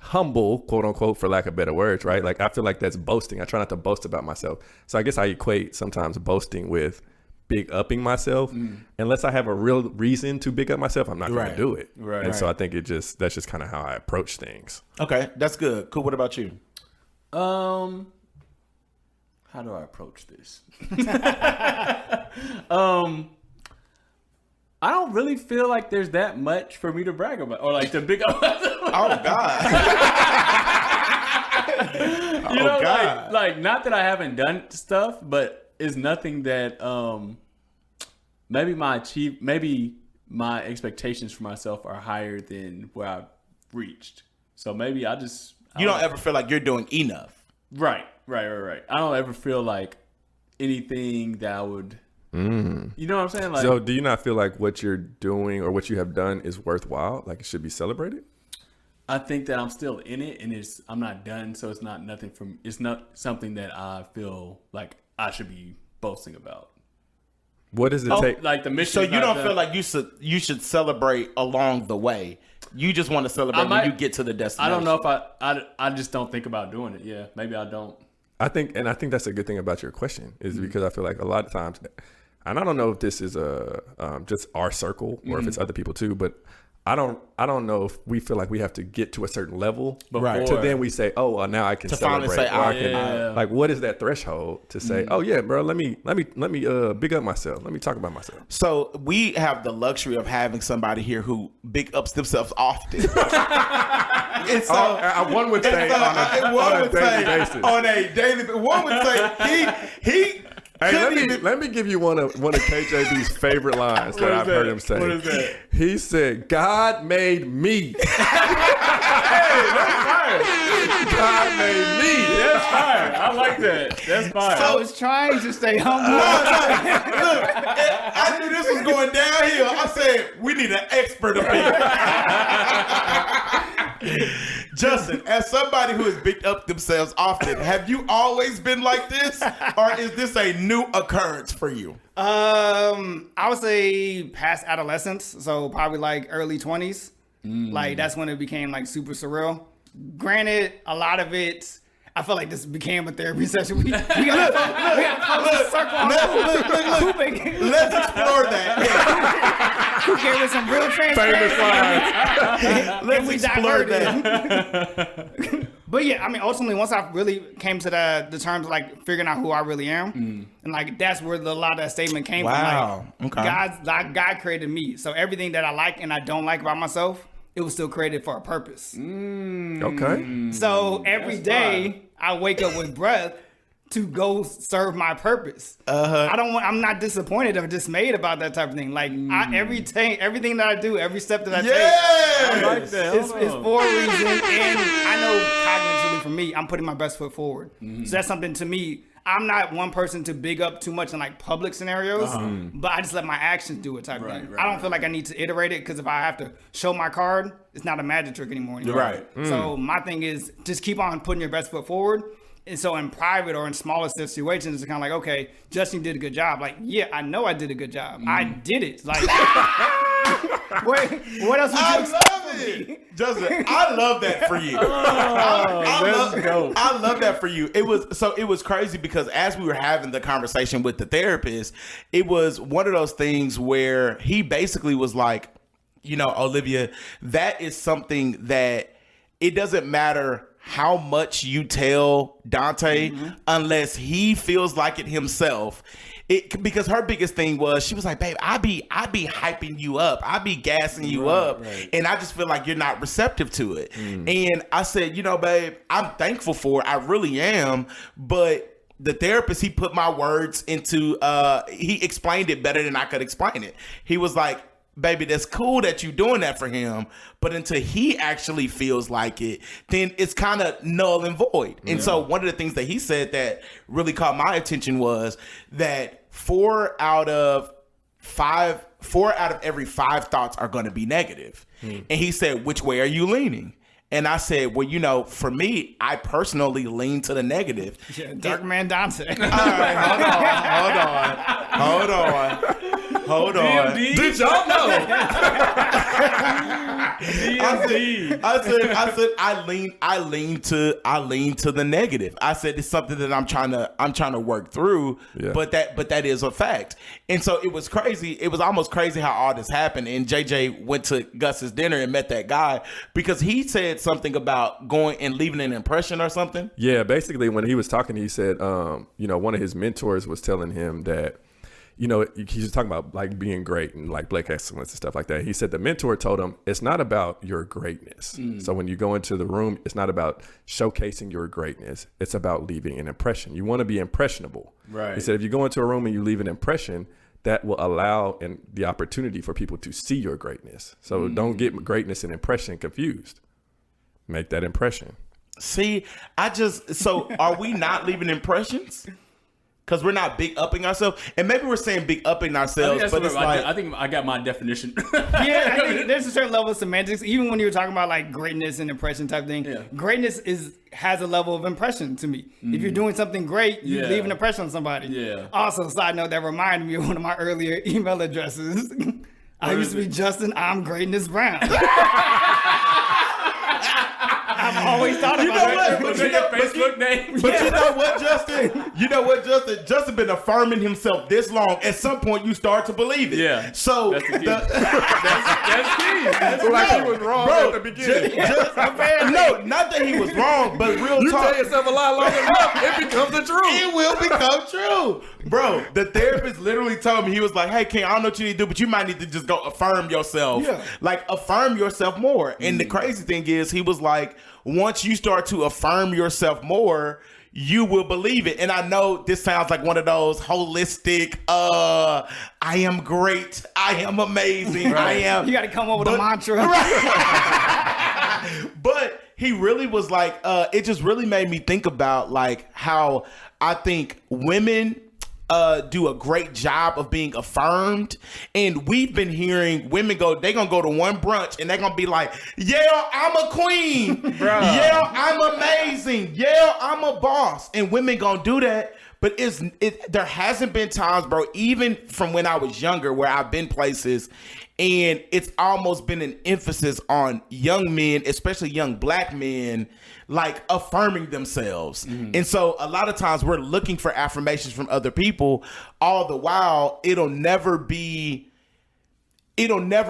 C: humble, quote unquote, for lack of better words, right? Like I feel like that's boasting. I try not to boast about myself. So I guess I equate sometimes boasting with big upping myself. Unless I have a real reason to big up myself, I'm not going
B: Right.
C: to do it.
D: Right.
C: And so I think that's just kind of how I approach things.
B: Okay, that's good. Cool. What about you?
D: How do I approach this? I don't really feel like there's that much for me to brag about or like to big up myself.
B: Oh God.
D: You know,
B: God.
D: like not that I haven't done stuff, but it's nothing that maybe my expectations for myself are higher than where I've reached. So maybe I
B: You don't ever feel like you're doing enough.
D: Right. I don't ever feel like anything that I would. You know what I'm saying? Like,
C: So do you not feel like what you're doing or what you have done is worthwhile? Like it should be celebrated?
D: I think that I'm still in it, and I'm not done. So it's not it's not something that I feel like I should be boasting about.
C: What does it take?
D: Like the mission.
B: So
D: is
B: you
D: not
B: don't
D: done.
B: feel like you should celebrate along the way. You just want to celebrate when you get to the destination.
D: I don't know if I just don't think about doing it. Yeah, maybe I don't.
C: I think that's a good thing about your question is because I feel like a lot of times, and I don't know if this is just our circle or if it's other people too, but I don't know if we feel like we have to get to a certain level
B: Right.
C: to then we say, oh, well, now I can
B: To finally
C: celebrate.
B: say,
C: or I
B: oh,
C: can,
D: yeah.
C: like, what is that threshold to say, oh yeah, bro, let me big up myself. Let me talk about myself.
B: So we have the luxury of having somebody here who big ups themselves often. And so,
C: One would say
B: one would say
C: basis.
B: on a daily. One would say he.
C: Hey, let me give you one of KJB's favorite lines that I've heard him say.
D: What is that?
C: He said, "God made me." God made me.
D: That's fire. I like that. That's fire.
A: I was trying to stay humble.
B: Look, I knew this was going downhill. I said we need an expert opinion. Justin, as somebody who has bigged up themselves often, have you always been like this, or is this a new occurrence for you?
A: I would say past adolescence, so probably like early 20s. Like that's when it became like super surreal. Granted, a lot of it, I feel like this became a therapy session. We got a circle on
B: Look. Let's explore that.
A: who gave us some real
C: Famous
A: transparency.
C: lines.
B: Let's
A: we
B: explore
A: diverted.
B: that.
A: But yeah, I mean, ultimately, once I really came to the terms of like figuring out who I really am, and like that's where a lot of that statement came
B: Wow.
A: from. Like,
B: Okay.
A: God created me, so everything that I like and I don't like about myself, it was still created for a purpose.
C: Okay.
A: So every day I wake up with breath to go serve my purpose. I'm not disappointed or dismayed about that type of thing. Like everything that I do, every step that I take.
B: Yes.
D: I like that.
A: It's for a reason, and I know cognitively for me, I'm putting my best foot forward. So that's something to me. I'm not one person to big up too much in like public scenarios, but I just let my actions do it type of thing. I don't feel like I need to iterate it because if I have to show my card, it's not a magic trick anymore.
B: Right.
A: So my thing is just keep on putting your best foot forward. And so in private or in smaller situations, it's kind of like, okay, Justin did a good job. Like, yeah, I know I did a good job. I did it. Like, what else would you
B: I
A: expect
B: love
A: from me?
B: it. Justin, I love that for you. I love that for you. It was crazy because as we were having the conversation with the therapist, it was one of those things where he basically was like, you know, Olivia, that is something that it doesn't matter how much you tell Dante unless he feels like it himself. Because her biggest thing was she was like, babe, I be hyping you up. I be gassing you up. Right. And I just feel like you're not receptive to it. And I said, you know, babe, I'm thankful for it. I really am. But the therapist, he put my words into, he explained it better than I could explain it. He was like, baby, that's cool that you're doing that for him, but until he actually feels like it, then it's kind of null and void. And so one of the things that he said that really caught my attention was that 4 out of every 5 thoughts are going to be negative. And he said, which way are you leaning? And I said, well, you know, for me, I personally lean to the negative.
A: Yeah, Dark Man Dante.
B: All right, hold on.
C: Did y'all know?
B: I said I lean to the negative. I said it's something that I'm trying to work through, but that is a fact. And so it was crazy. It was almost crazy how all this happened. And JJ went to Gus's dinner and met that guy because he said something about going and leaving an impression or something.
C: Yeah, basically when he was talking, he said, you know, one of his mentors was telling him that, you know, he was talking about like being great and like Black excellence and stuff like that. He said the mentor told him it's not about your greatness. So when you go into the room, it's not about showcasing your greatness. It's about leaving an impression. You want to be impressionable.
D: Right.
C: He said if you go into a room and you leave an impression, that will allow and the opportunity for people to see your greatness. So don't get greatness and impression confused. Make that impression.
B: See, so are we not leaving impressions? Because we're not big upping ourselves, and maybe we're saying big upping ourselves, but it's like
D: I think I got my definition.
A: Yeah, I think there's a certain level of semantics. Even when you were talking about like greatness and impression type thing, greatness has a level of impression to me. If you're doing something great, you leave an impression on somebody.
D: Yeah.
A: Also, side note, that reminded me of one of my earlier email addresses. I used to be Justin, I'm Greatness Brown. I've always thought
B: You
A: about
B: know what?
A: it.
B: But
D: Put
B: you
D: your
B: know,
D: Facebook name.
B: but you know what, Justin? You know what, Justin? Justin been affirming himself this long. At some point, you start to believe it.
D: Yeah.
B: So
D: That's the key.
B: the-
D: That's key. That's
C: Like
B: No,
C: he was wrong
B: bro,
C: at the beginning.
B: no, not that he was wrong, but real
C: You
B: talk.
C: tell yourself a lie long enough, it becomes the truth.
B: It will become true. Bro, the therapist literally told me, he was like, hey, King, I don't know what you need to do, but you might need to just go affirm yourself.
A: Yeah.
B: Like, affirm yourself more. And the crazy thing is, he was like, once you start to affirm yourself more, you will believe it. And I know this sounds like one of those holistic, I am great, I am amazing, I am.
A: You got to come up with a
B: But-
A: mantra.
B: But he really was like, it just really made me think about like how I think women do a great job of being affirmed. And we've been hearing women they gonna go to one brunch and they're gonna be like, yeah, I'm a queen. Yeah, I'm amazing. Yeah, I'm a boss. And women gonna do that. But there hasn't been times, bro, even from when I was younger, where I've been places and it's almost been an emphasis on young men, especially young black men, like affirming themselves. And so a lot of times we're looking for affirmations from other people. All the while, it'll never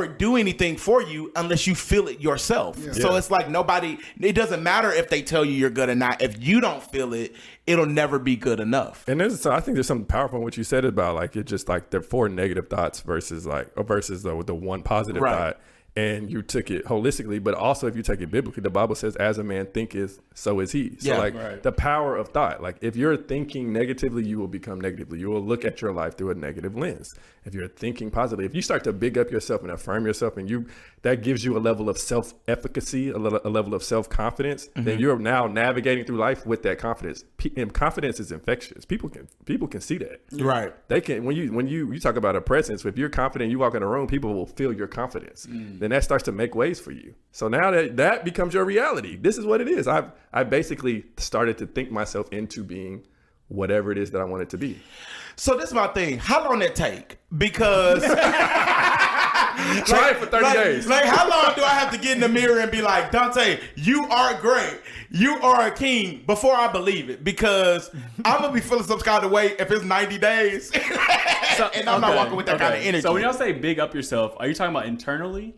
B: do anything for you unless you feel it yourself. So it's like it doesn't matter if they tell you you're good or not. If you don't feel it, it'll never be good enough.
C: And I think there's something powerful in what you said about like it's just like the 4 negative thoughts versus the one positive
B: Right.
C: thought. And you took it holistically, but also if you take it biblically, the Bible says, as a man thinketh, so is he. So
B: Yeah.
C: the power of thought, like if you're thinking negatively, you will become negatively. You will look at your life through a negative lens. If you're thinking positively, if you start to big up yourself and affirm yourself, and that gives you a level of self-efficacy, a level of self-confidence, then you're now navigating through life with that confidence. And confidence is infectious. People can see that.
B: Right.
C: They can when you talk about a presence. If you're confident, you walk in a room, people will feel your confidence. Then that starts to make ways for you. So now that becomes your reality. This is what it is. I basically started to think myself into being whatever it is that I want it to be.
B: So this is my thing. How long it take? Because
C: Try it for 30 days.
B: Like, how long do I have to get in the mirror and be like, Dante, you are great. You are a king before I believe it? Because I'm going to be feeling some kind of way if it's 90 days. And I'm not walking with that kind of energy.
D: So when y'all say big up yourself, are you talking about internally?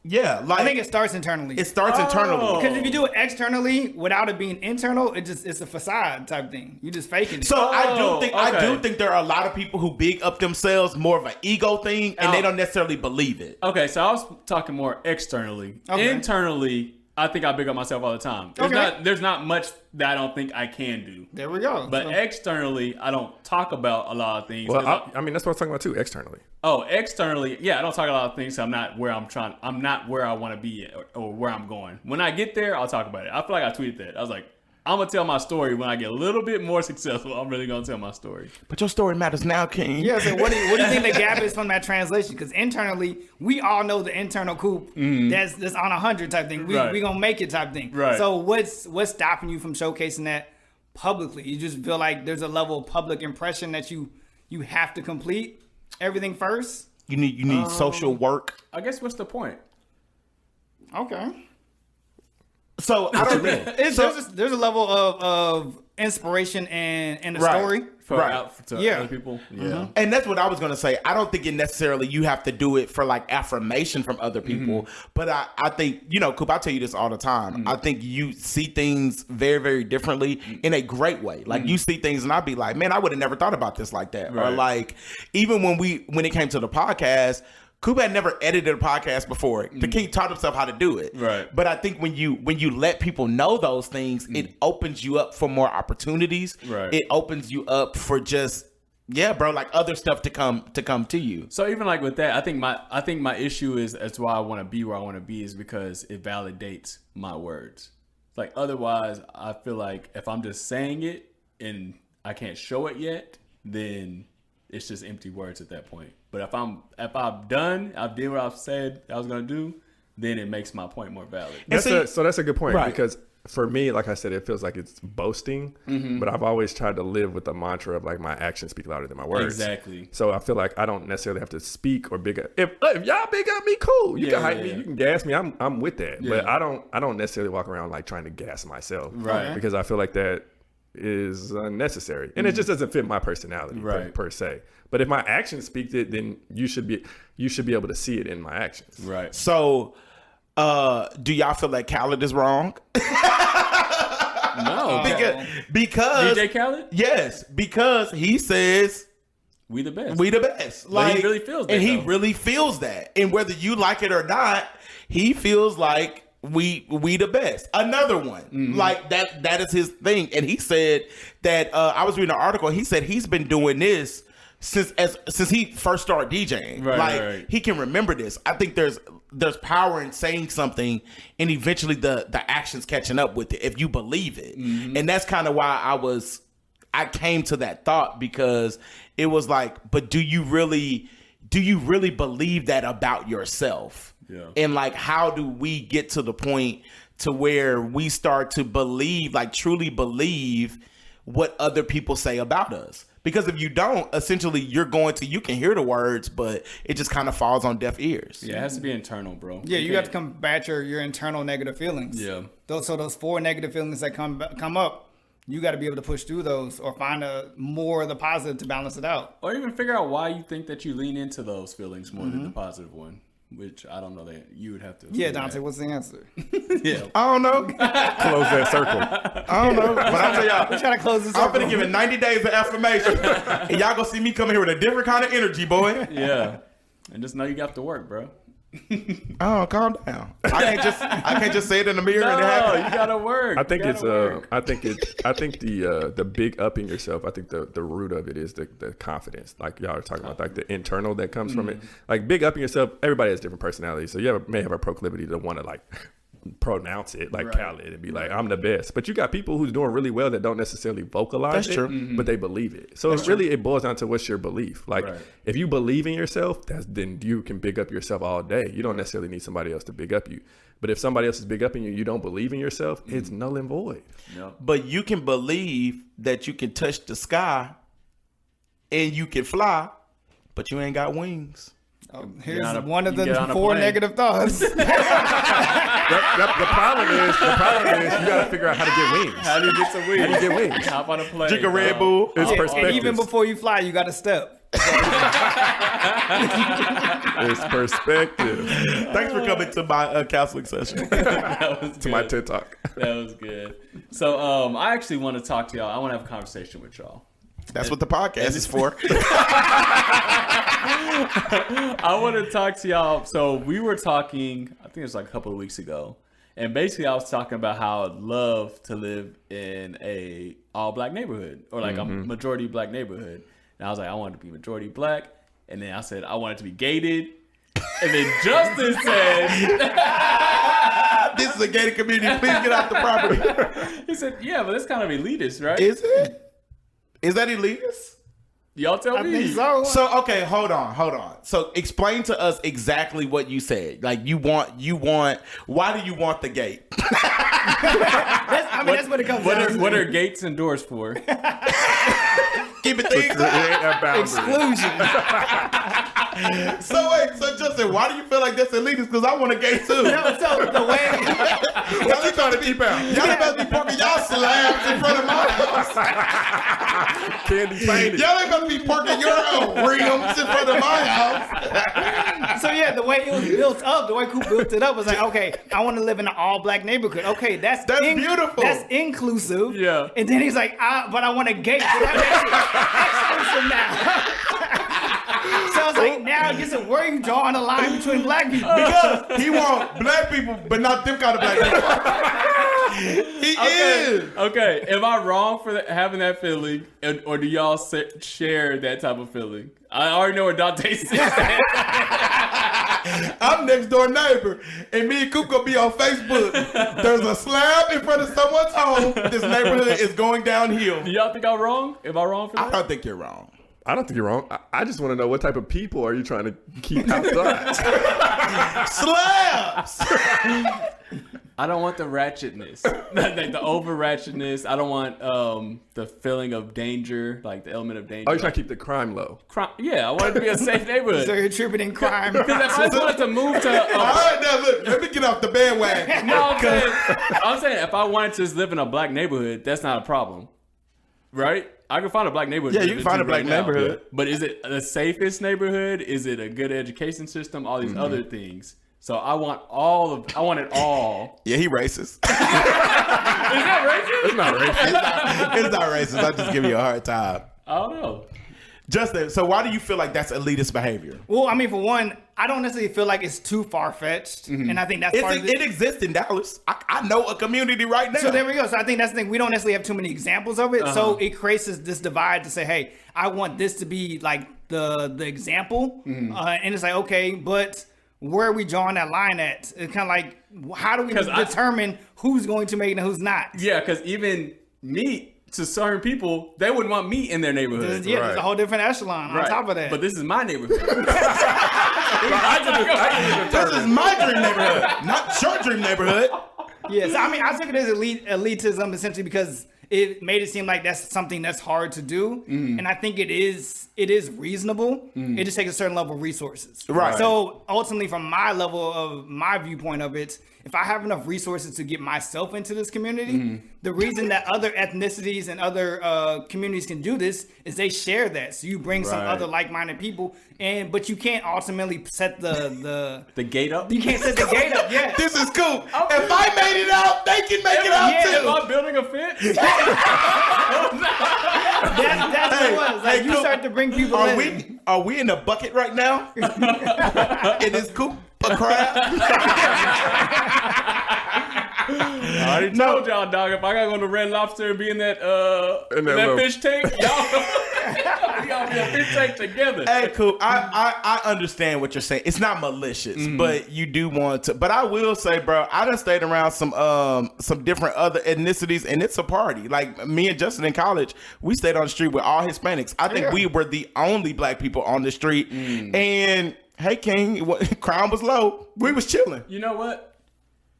B: Yeah. Like,
A: I think it starts internally.
B: it starts internally.
A: Because if you do it externally without it being internal, it's a facade type thing. You just faking it.
B: So I do
D: okay.
B: think there are a lot of people who big up themselves, more of an ego thing, and they don't necessarily believe it.
D: Okay, so I was talking more externally.
A: Okay.
D: Internally, I think I big up myself all the time. There's not much that I don't think I can do.
A: There we go.
D: But externally, I don't talk about a lot of things.
C: Well,
D: 'cause
C: I mean, that's what I'm talking about too, externally.
D: externally, yeah, I don't talk a lot of things. So I'm not where I want to be yet, or where I'm going. When I get there, I'll talk about it. I feel like I tweeted that. I was like, I'm gonna tell my story when I get a little bit more successful. I'm really gonna tell my story.
B: But your story matters now, King.
A: yeah, so what do you think the gap is from that translation? Because internally, we all know the internal coop that's on 100 type thing. We gonna make it type thing.
D: Right.
A: So what's stopping you from showcasing that publicly? You just feel like there's a level of public impression that you have to complete everything first.
B: You need social work.
D: I guess what's the point?
A: Okay.
B: So I don't mean.
A: There's a level of inspiration and the
B: Right.
A: story.
D: For
B: Right.
D: out to
A: Yeah.
D: other people? Yeah.
B: And that's what I was gonna say. I don't think it necessarily you have to do it for like affirmation from other people. But I think, Coop, I tell you this all the time. I think you see things very, very differently in a great way. Like you see things and I'd be like, man, I would have never thought about this like that. Or
D: Right.
B: like even when it came to the podcast, Coop had never edited a podcast before. The King taught himself how to do it.
D: Right.
B: But I think when you let people know those things, it opens you up for more opportunities.
D: Right.
B: It opens you up for just like other stuff to come to you.
D: So even like with that, I think my issue is that's why I want to be where I want to be is because it validates my words. Like otherwise, I feel like if I'm just saying it and I can't show it yet, then it's just empty words at that point. But if I've done, I did what I've said I was gonna do, then it makes my point more valid.
C: So that's a good point
B: Right.
C: because for me, like I said, it feels like it's boasting, but I've always tried to live with the mantra of like my actions speak louder than my words.
D: Exactly.
C: So I feel like I don't necessarily have to speak or big up. If y'all big up me, cool. You can hype me, you can gas me. I'm with that. But I don't necessarily walk around like trying to gas myself.
D: Right.
C: Because I feel like that is unnecessary. And it just doesn't fit my personality per se. But if my actions speak it, then you should be able to see it in my actions.
D: Right.
B: So, do y'all feel like Khaled is wrong?
D: No.
B: Because
D: DJ Khaled?
B: Yes, because he says
D: We the best.
B: we the best.
D: But he really feels that,
B: and he
D: though.
B: really feels that. And whether you like it or not, he feels like we the best. Another one like that is his thing. And he said that I was reading an article. He said he's been doing this since he first started DJing.
D: Right.
B: He can remember this. I think there's power in saying something and eventually the actions catching up with it if you believe it. And that's kind of why I came to that thought, because it was like, but do you really believe that about yourself?
D: Yeah.
B: And like, how do we get to the point to where we start to believe, like truly believe what other people say about us? Because if you don't, essentially you can hear the words, but it just kind of falls on deaf ears.
D: Yeah, it has to be internal, bro.
A: Yeah, you have to combat your internal negative feelings.
D: Yeah.
A: Those 4 negative feelings that come up, you got to be able to push through those or find more of the positive to balance it out.
D: Or even figure out why you think that you lean into those feelings more than the positive one, which I don't know that you would have to.
A: Yeah, Dante, what's the answer?
D: Yeah.
B: I don't know.
C: Close that circle.
B: I don't know. But I tell y'all,
A: We're trying to close this
B: I'm
A: up.
B: gonna give it 90 days of affirmation, and y'all gonna see me coming here with a different kind of energy, boy.
D: Yeah. And just know you got to work, bro.
B: Oh, calm down. I can't just say it in the mirror and it
D: No,
B: happens.
D: you gotta work.
C: I think
D: You
C: it's
D: gotta work.
C: I think the big upping yourself. I think the root of it is the confidence. Like y'all are talking about, like the internal that comes from it. Like big upping yourself. Everybody has different personalities, so you may have a proclivity to want to like pronounce it like Khaled and be like, I'm the best. But you got people who's doing really well that don't necessarily vocalize
B: That's
C: it,
B: true.
C: but they believe it. So it boils down to what's your belief. Like if you believe in yourself, then you can big up yourself all day. You don't necessarily need somebody else to big up you. But if somebody else is big upping you, you don't believe in yourself, it's null and void.
B: But you can believe that you can touch the sky and you can fly, but you ain't got wings.
A: Here's one of
D: you get on
A: the
D: a
A: 4
D: plane.
A: negative thoughts.
C: The problem is you got to figure out how to get wings.
D: How do you get some wings?
C: How do you get wings?
D: Hop on a plane.
B: Drink a Red Bull.
C: It's
A: And
C: perspective.
A: even before you fly, you got to step.
C: It's perspective.
B: Thanks for coming to my counseling session.
D: That was
C: To my
D: good.
C: TED Talk.
D: That was good. So I actually want to talk to y'all. I want to have a conversation with y'all.
B: That's what the podcast is for.
D: I want to talk to y'all. So we were talking, I think it was like a couple of weeks ago. And basically I was talking about how I'd love to live in a all black neighborhood or like a majority black neighborhood. And I was like, I want it to be majority black. And then I said, I want it to be gated. And then Justin said,
B: This is a gated community. Please get off the property.
D: he said, yeah, but that's kind of elitist, right?
B: Is it? Is that elitist?
D: Y'all tell
A: I
D: me.
A: think so.
B: So okay, hold on. So explain to us exactly what you said. Like you want. Why do you want the gate?
A: That's what it comes down to.
D: What are gates and doors for?
B: Keep it things.
C: Create a boundary.
A: Exclusion.
B: So wait, so Justin, why do you feel like that's elitist? Because I want a gate too.
A: No, so the way
B: Y'all trying to keep out. Y'all about to be parking y'all slabs in front of my house.
C: Candy painted.
B: Y'all ain't about to be parking your rims in front of my house.
A: So yeah, the way it was built up, the way Coop built it up was like, okay, I want to live in an all black neighborhood. Okay, that's
B: beautiful.
A: That's inclusive.
D: Yeah.
A: And then he's like, but I want a gate. So that makes it exclusive now. So I was like, now it gets to where you drawing a line between black people.
B: Because he want black people, but not them kind of black people. He is.
D: Okay, am I wrong for having that feeling, or do y'all share that type of feeling? I already know what Dante said.
B: I'm next door neighbor, and me and Coop gonna be on Facebook. There's a slab in front of someone's home. This neighborhood is going downhill.
D: Do y'all think I'm wrong? Am I wrong for
B: I
D: that?
B: don't think you're wrong.
C: I don't think you're wrong. I just want to know what type of people are you trying to keep outside?
B: Slabs.
D: I don't want the ratchetness, like the over ratchetness. I don't want the feeling of danger, like the element of danger.
C: Oh, you're trying to keep the crime low.
D: Yeah, I want it to be a safe neighborhood.
A: So you're attributing crime.
D: Because if I wanted to move to,
B: All right, now look, let me get off the bandwagon.
D: no, I'm saying if I wanted to just live in a black neighborhood, that's not a problem, right? I can find a black neighborhood.
B: Yeah, you can find a black neighborhood.
D: But is it the safest neighborhood? Is it a good education system? All these other things. So I want it all.
B: Yeah, he racist.
D: Is that racist?
C: It's not racist.
B: It's not racist. I'm just giving you a hard time.
D: I don't know.
B: Justin, so why do you feel like that's elitist behavior?
A: Well, I mean, for one, I don't necessarily feel like it's too far-fetched. And I think that's part of
B: It exists in Dallas. I know a community right now.
A: So there we go. So I think that's the thing. We don't necessarily have too many examples of it. So it creates this divide to say, hey, I want this to be like the example. And it's like, okay, but where are we drawing that line at? It's kind of like, how do we determine who's going to make it and who's not?
D: Yeah, because even meat to certain people, they wouldn't want meat in their neighborhood.
A: Yeah, there's a whole different echelon on top of that.
D: But this is my neighborhood.
B: This is my dream neighborhood, not your dream neighborhood.
A: Yeah, so I mean, I took it as elitism essentially because it made it seem like that's something that's hard to do, and I think it is reasonable. It just takes a certain level of resources.
B: Right.
A: So ultimately, from my level of my viewpoint of it, if I have enough resources to get myself into this community, the reason that other ethnicities and other communities can do this is they share that. So you bring some other like-minded people, but you can't ultimately set the
D: gate up.
A: You can't set the gate up. Yeah.
B: This is cool. If I made it out, they can make it out
A: Yeah,
B: too.
D: Am I building a fence?
A: That's what it was. Like you
B: cool.
A: start to bring people in.
B: Are we in a bucket right now? In this coop of crab?
D: I already told y'all, dog. If I gotta go to Red Lobster and be in that
C: little-
D: fish tank, y'all be a fish tank together.
B: Hey, cool. I understand what you're saying. It's not malicious, but you do want to. But I will say, bro, I done stayed around some different other ethnicities, and it's a party. Like me and Justin in college, we stayed on the street with all Hispanics. I think we were the only black people on the street. And hey, King, crime was low. We was chilling.
D: You know what?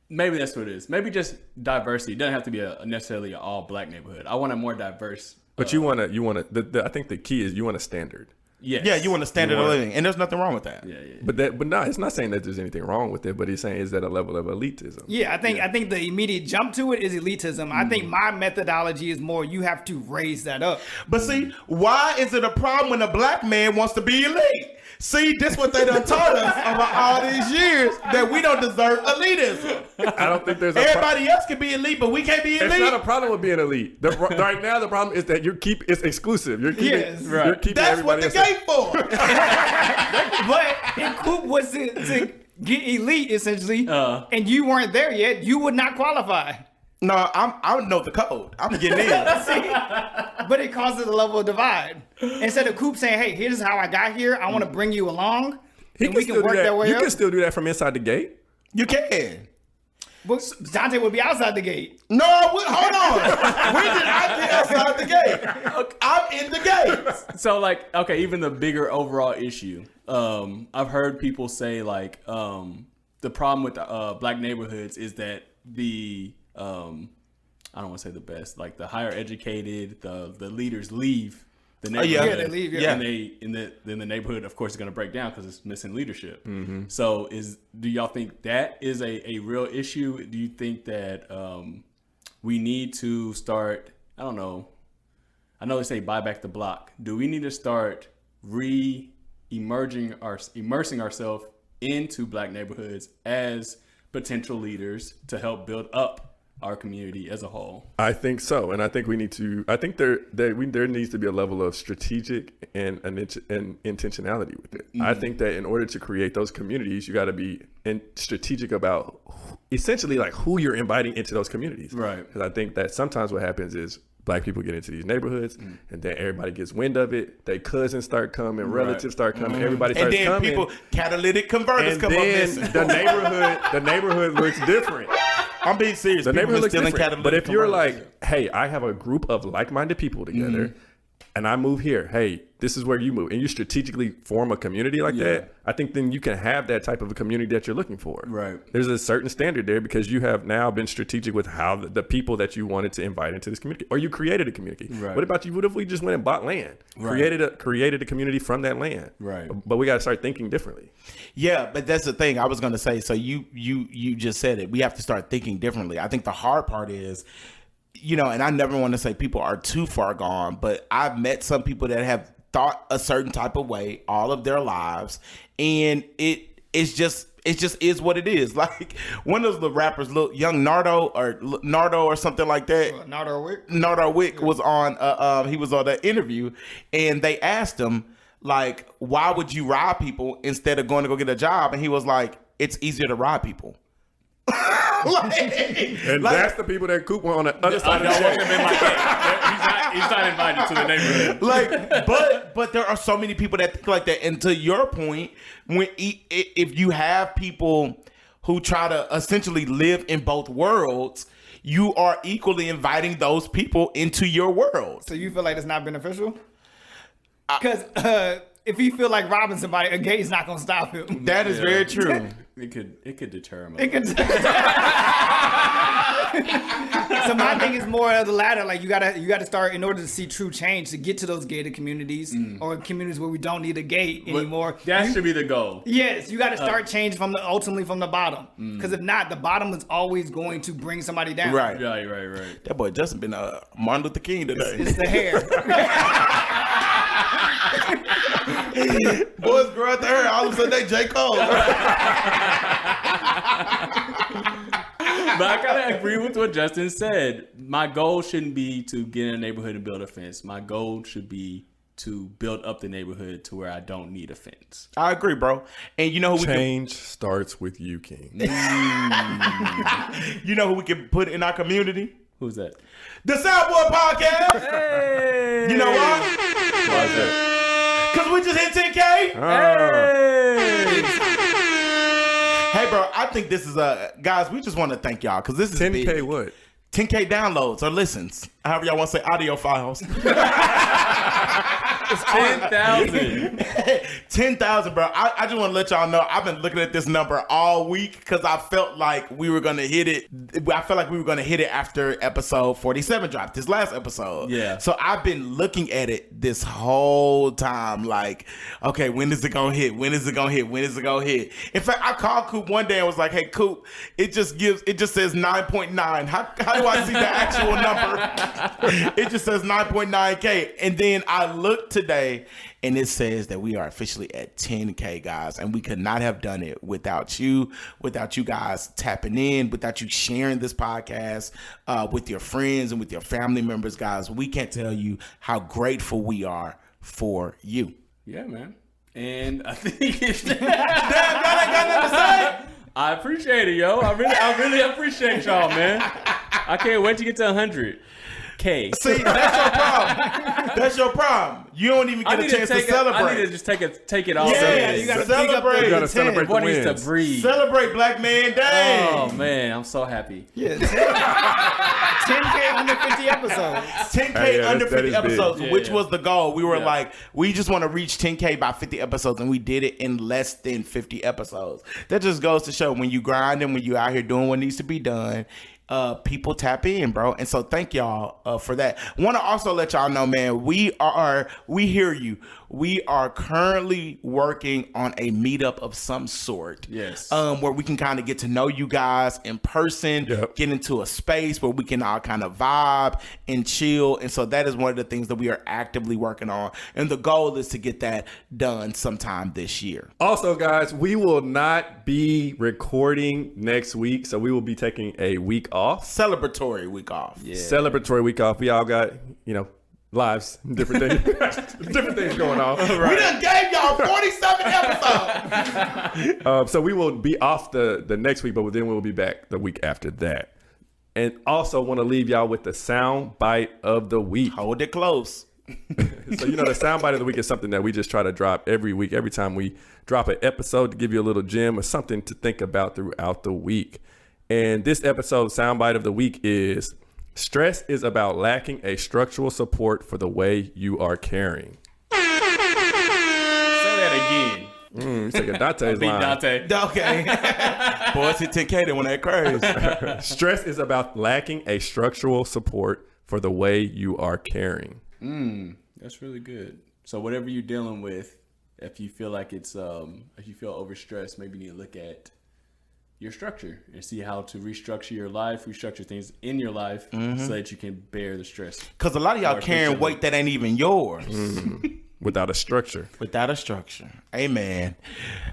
D: Maybe that's what it is. Maybe just diversity. It doesn't have to be necessarily an all black neighborhood. I want a more diverse.
C: But you want to. I think the key is you want a standard.
D: Yes.
B: Yeah, you want a standard of living, and there's nothing wrong with that.
D: Yeah.
C: But no, it's not saying that there's anything wrong with it. But he's saying is that a level of elitism.
A: Yeah, I think the immediate jump to it is elitism. I think my methodology is more you have to raise that up.
B: But see, why is it a problem when a black man wants to be elite? See, this what they done taught us over all these years, that we don't deserve elitism.
C: I don't think there's a
B: Everybody else can be elite, but we can't be elite.
C: It's not a problem with being elite. Right now, the problem is that it's exclusive. You're keeping,
A: Yes,
C: you're keeping
B: That's what
C: everybody
B: the
C: else.
B: gate for.
A: But if Coop was to get elite essentially, and you weren't there yet, you would not qualify.
B: No, I know the code. I'm getting in.
A: See? But it causes a level of divide. Instead of Coop saying, "Hey, here's how I got here. I want to bring you along," and we can work that way
C: You
A: up.
C: can still do that from inside the gate.
B: You can.
A: But Dante would be outside the gate.
B: No, hold on. When did I get outside the gate? I'm in the gate.
D: So like, okay, even the bigger overall issue. I've heard people say like, the problem with black neighborhoods is that I don't want to say the best, like the higher educated, the leaders leave the neighborhood.
A: Yeah, they leave, yeah.
D: And then the neighborhood, of course, is going to break down because it's missing leadership. So do y'all think that is a real issue? Do you think that we need to start, I don't know, I know they say buy back the block. Do we need to start immersing ourselves into black neighborhoods as potential leaders to help build up our community as a whole?
C: I think so, and I think we need to. I think there needs to be a level of strategic and intentionality with it. I think that in order to create those communities, you got to be strategic about essentially like who you're inviting into those communities.
D: Right.
C: Because I think that sometimes what happens is black people get into these neighborhoods, and then everybody gets wind of it. Their cousins start coming, relatives start coming, everybody starts
B: And then
C: coming.
B: people, catalytic converters
C: And
B: come up
C: then
B: missing.
C: the neighborhood looks different.
B: I'm being serious.
C: The
B: People
C: neighborhood
B: are
C: looks
B: stealing
C: different.
B: catalytic
C: But if you're
B: converters.
C: like, hey, I have a group of like-minded people together, and I move here. Hey, this is where you move. And you strategically form a community like that. I think then you can have that type of a community that you're looking for.
D: Right.
C: There's a certain standard there because you have now been strategic with how the people that you wanted to invite into this community, or you created a community.
D: Right.
C: What about you? What if we just went and bought land?
D: Right.
C: Created a community from that land.
D: Right.
C: But we got to start thinking differently.
B: Yeah, but that's the thing I was going to say. So you just said it. We have to start thinking differently. I think the hard part is, you know, and I never want to say people are too far gone, but I've met some people that have thought a certain type of way all of their lives, and it's just is what it is. Like one of the rappers, young Nardo or something like that. Nardo Wick was on. He was on an interview, and they asked him like, "Why would you rob people instead of going to go get a job?" And he was like, "It's easier to rob people."
C: That's the people that Coop were on the other side of the
D: want them in my game. He's not invited to the neighborhood.
B: But there are so many people that think like that. And to your point, if you have people who try to essentially live in both worlds, you are equally inviting those people into your world.
A: So you feel like it's not beneficial? Because if you feel like robbing somebody, a gate's not gonna stop him.
B: That is very true.
D: It could deter him.
A: So my thing is more of the latter. Like you gotta start, in order to see true change, to get to those gated communities or communities where we don't need a gate anymore.
D: That should be the goal.
A: Yes, you got to start change ultimately from the bottom. Because if not, the bottom is always going to bring somebody down.
B: Right.
D: Right.
B: That boy Justin been Martin Luther King today.
A: It's the hair.
B: Boys grow out the hair, all of a sudden they J. Cole.
D: But I kind of agree with what Justin said. My goal shouldn't be to get in a neighborhood and build a fence. My goal should be to build up the neighborhood to where I don't need a fence.
B: I agree, bro. And you know who
C: Change starts with you, King.
B: you know who we can put in our community?
D: Who's that?
B: The Soundboy Podcast.
D: Hey!
B: You know why?
C: Why is that?
B: Because we just hit 10K. Hey, bro, I think this is guys, we just want to thank y'all because this is
C: 10K
B: big.
C: what?
B: 10K downloads or listens. However y'all want to say, audio files.
D: 10,000.
B: 10,000, bro. I just want to let y'all know I've been looking at this number all week because I felt like we were going to hit it. I felt like we were going to hit it after episode 47 dropped, this last episode.
D: Yeah.
B: So I've been looking at it this whole time like, okay, when is it going to hit? When is it going to hit? When is it going to hit? In fact, I called Coop one day and was like, hey, Coop, it just says 9.9. How do I see the actual number? It just says 9.9K. And then I looked today and it says that we are officially at 10K, guys. And we could not have done it without you guys tapping in, without you sharing this podcast with your friends and with your family members, guys. We can't tell you how grateful we are for you.
D: Yeah, man. And I think it's...
B: Damn, y'all ain't got nothing to say?
D: I appreciate it, yo. I really appreciate y'all, man. I can't wait to get to 100K.
B: See, that's your problem. That's your problem. You don't even get a chance to celebrate.
D: I need to just take it all.
B: Yeah,
A: you gotta
B: celebrate.
C: You gotta celebrate the
D: What needs
C: wins.
D: to breathe?
B: Celebrate Black Man Day.
D: Oh man, I'm so happy.
A: Yeah, 10K under 50 episodes.
B: 10K
C: Yeah,
B: under
C: that
B: 50
C: is big.
B: episodes,
D: Yeah,
B: which
D: yeah.
B: was the goal. We were
D: Yeah.
B: like, we just want to reach 10K by 50 episodes, and we did it in less than 50 episodes. That just goes to show when you grind and when you out here doing what needs to be done, people tap in, bro. And so thank y'all for that. Want to also let y'all know, man, we hear you. We are currently working on a meetup of some sort.
D: Yes.
B: Where we can kind of get to know you guys in person,
C: Yep.
B: get into a space where we can all kind of vibe and chill. And so that is one of the things that we are actively working on. And the goal is to get that done sometime this year.
C: Also, guys, we will not be recording next week, so we will be taking a week off.
B: Celebratory week off.
D: Yeah.
C: Celebratory week off. We all got, lives, different things, different things going on.
B: We done gave y'all 47 episodes.
C: So we will be off the next week, but then we'll be back the week after that. And also want to leave y'all with the sound bite of the week.
B: Hold it close.
C: So, the sound bite of the week is something that we just try to drop every week. Every time we drop an episode to give you a little gem or something to think about throughout the week. And this episode sound bite of the week is Stress is about lacking a structural support for the way you are caring.
D: Say that again.
C: You taking Dante's
D: Beat
C: line.
D: Dante.
B: Okay. Boys hit 10K, they went that crazy.
C: Stress is about lacking a structural support for the way you are caring.
D: That's really good. So whatever you're dealing with, if you feel like it's if you feel overstressed, maybe you need to look at your structure and see how to restructure your life, restructure things in your life so that you can bear the stress.
B: Because a lot of y'all carrying weight that ain't even yours.
C: Without a structure.
B: Without a structure. Amen.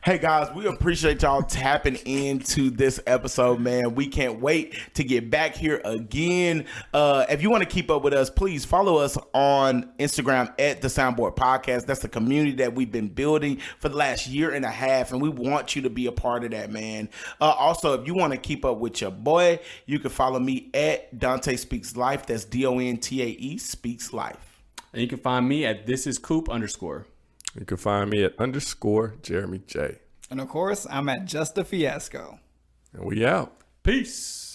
B: Hey guys, we appreciate y'all tapping into this episode, man. We can't wait to get back here again. If you want to keep up with us, please follow us on Instagram at The Soundboard Podcast. That's the community that we've been building for the last year and a half, and we want you to be a part of that, man. Also, if you want to keep up with your boy, you can follow me at Dante Speaks Life. That's DONTAE Speaks Life.
D: And you can find me at thisiscoop_.
C: You can find me at _Jeremy J.
A: And of course, I'm at Just a Fiasco.
C: And we out.
D: Peace.